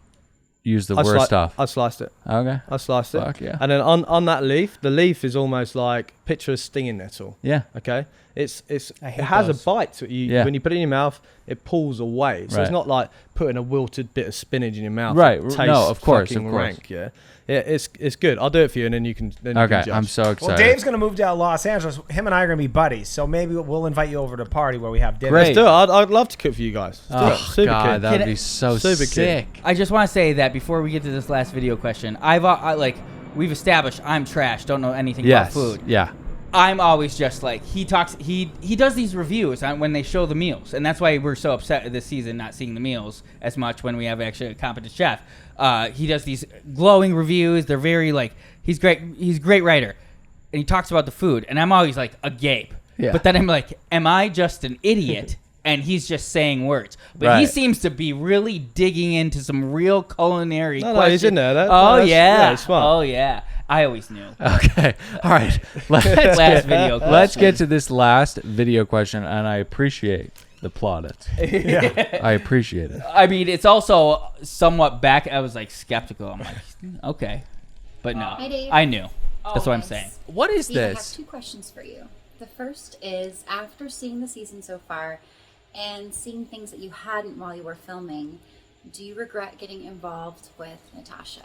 use the worst stuff? I sliced it. Okay. I sliced it. Fuck yeah. And then on that leaf, the leaf is almost like picture a stinging nettle. Yeah. Okay. It hate has those. a bite to it. Yeah. When you put it in your mouth, it pulls away. So Right. it's not like putting a wilted bit of spinach in your mouth. Right. It No, tastes of course, fucking of course. rank, yeah. It's good. I'll do it for you, and then you can. Then you Okay. can judge. I'm so excited. Well, Dave's going to move to Los Angeles. Him and I are going to be buddies, so maybe we'll invite you over to a party where we have dinner. Great. Let's do it. I'd love to cook for you guys. Let's do Oh, it. Super God, kid. that would be so Super kid. sick. I just want to say that before we get to this last video question, we've established I'm trash, don't know anything about Yes. food. Yeah. I'm always just like he does these reviews on when they show the meals, and that's why we're so upset this season not seeing the meals as much when we have actually a competent chef. He does these glowing reviews. They're very he's great. He's a great writer, and he talks about the food, and I'm always like agape. Yeah. But then I'm like, am I just an idiot? And he's just saying words. But he Right. seems to be really digging into some real culinary No, questions. he's in there. Yeah. he's smart. Oh yeah. I always knew. Okay. All right. Last video question. Let's get to this last video question, and I appreciate the plaudits. I appreciate it. I mean, it's also somewhat back. I was skeptical. I'm like, okay, but no, Hi, Dave. I knew. That's what I'm Nice. saying. What is I have this? 2 questions for you. The first is, after seeing the season so far and seeing things that you hadn't while you were filming, do you regret getting involved with Natasha?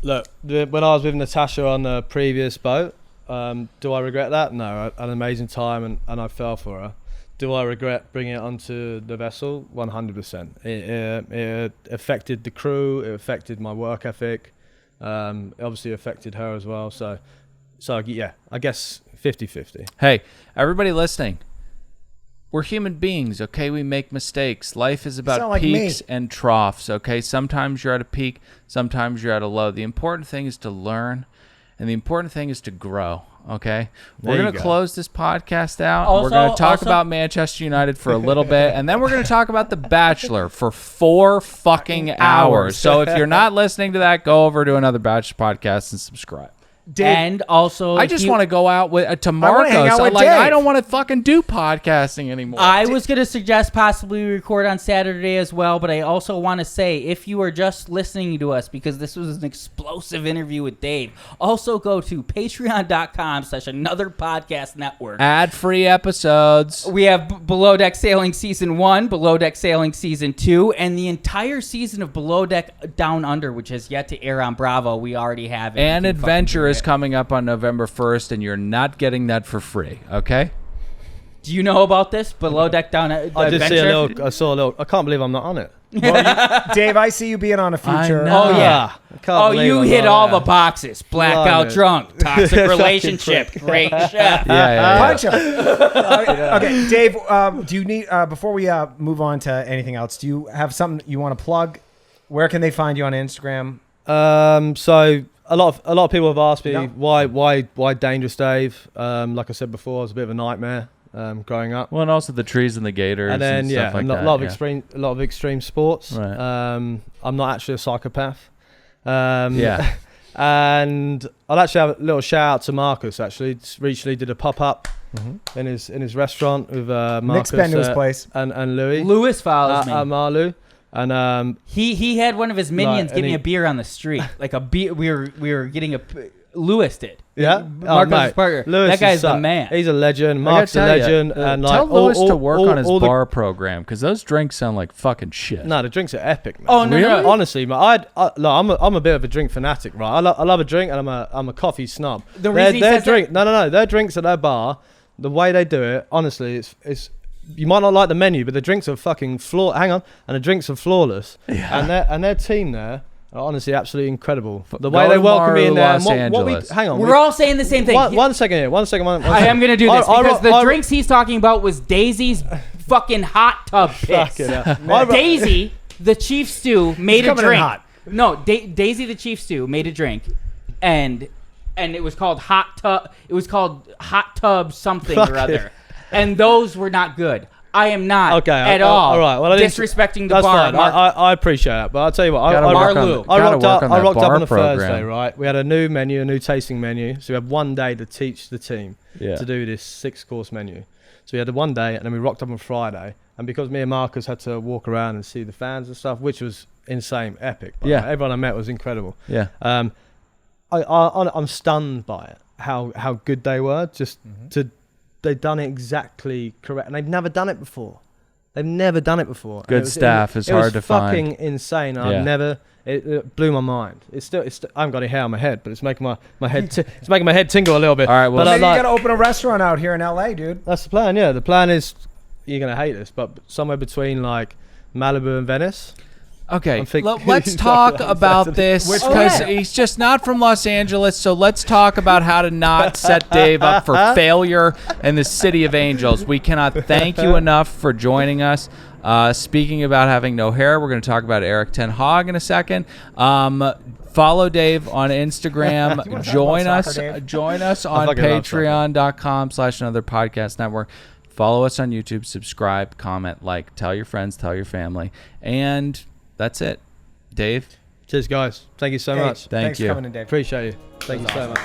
Look, when I was with Natasha on the previous boat, do I regret that? No, I had an amazing time and I fell for her. Do I regret bringing it onto the vessel? 100%. It affected the crew. It affected my work ethic. It obviously affected her as well. So yeah, I guess 50-50. Hey, everybody listening. We're human beings, okay? We make mistakes. Life is about Sound like peaks me. and troughs, okay? Sometimes you're at a peak, sometimes you're at a low. The important thing is to learn, and the important thing is to grow, okay? We're There going you to go. close this podcast out. We're going to talk about Manchester United for a little bit, and then we're going to talk about The Bachelor for 4 fucking hours. So if you're not listening to that, go over to Another Bachelor Podcast and subscribe. Dave, And also, I just want to go out with to wanna hang Marcos. out with I Dave. don't want to fucking do podcasting anymore. I was going to suggest possibly record on Saturday as well, but I also want to say, if you are just listening to us, because this was an explosive interview with Dave, also go to patreon.com/Another Podcast Network. Ad-free episodes. We have Below Deck Sailing Season 1, Below Deck Sailing Season 2, and the entire season of Below Deck Down Under, which has yet to air on Bravo. We already have it. And You can fucking Adventure do is it. coming up on November 1st, and you're not getting that for free, okay? Do you know about this Below Deck Down adventure? I did see a little. I saw a little. I can't believe I'm not on it. Dave, I see you being on a future. Oh yeah. Oh, you hit all the boxes. Blackout drunk. Toxic relationship. Great chef. Punch him. Okay, Dave, do you need, before we move on to anything else, do you have something you want to plug? Where can they find you on Instagram? So a lot of people have asked me why Dangerous Dave. Like I said before, it was a bit of a nightmare growing up. Well, and also the trees and the gators, and then stuff like that. A lot of extreme sports. Right. I'm not actually a psychopath. And I'll actually have a little shout out to Marcus. Actually, recently did a pop up in his restaurant with Marcus. Nick's been to his place and Louis. Lewis follows me. Marlu. And he had one of his minions give me a beer on the street, like a beer. We were getting a. Lewis did. Yeah, Marcus' partner. Lewis that guy's the man. He's a legend. Mark's a legend. And tell Lewis to work on his bar program because those drinks sound like fucking shit. No, the drinks are epic, man. Oh no, really? No. Honestly, man, I'm a bit of a drink fanatic, right? I love a drink, and I'm a coffee snob. Their drinks at their bar, the way they do it, honestly, it's. You might not like the menu, but the drinks are fucking and the drinks are flawless. Yeah. And their team there are honestly absolutely incredible. The way they welcome me in there. We're all saying the same thing. One second here. I am going to do this because the drinks he's talking about was Daisy's fucking hot tub piss. Daisy, the chief stew, made a drink. No, Daisy, the chief stew, made a drink, and it was called hot tub. It was called hot tub something or other. And those were not good. I am not at all disrespecting the bar. Fine. I appreciate that, but I'll tell you what. I rocked up on a Thursday, right? We had a new menu, a new tasting menu. So we had one day to teach the team to do this 6-course menu. So we had the one day, and then we rocked up on Friday. And because me and Marcus had to walk around and see the fans and stuff, which was insane, epic. Everyone I met was incredible. Yeah. I'm stunned by it. How good they were. They've done it exactly correct, and they've never done it before. Good staff is hard to find. It was fucking insane. It blew my mind. It's still. I haven't got any hair on my head, but it's making my head. It's making my head tingle a little bit. All right, well, maybe you gotta open a restaurant out here in LA, dude. That's the plan. Yeah, the plan is you're gonna hate this, but somewhere between like Malibu and Venice. Okay, let's talk about this because he's just not from Los Angeles. So let's talk about how to not set Dave up for failure in the city of angels. We cannot thank you enough for joining us. Speaking about having no hair, we're going to talk about Eric Ten Hag in a second. Follow Dave on Instagram. Join us on patreon.com/Another Podcast Network. Follow us on YouTube. Subscribe, comment, like, tell your friends, tell your family, and that's it. Dave? Cheers, guys. Thank you so much. Thanks for coming in, Dave. Appreciate you. Thank you so much.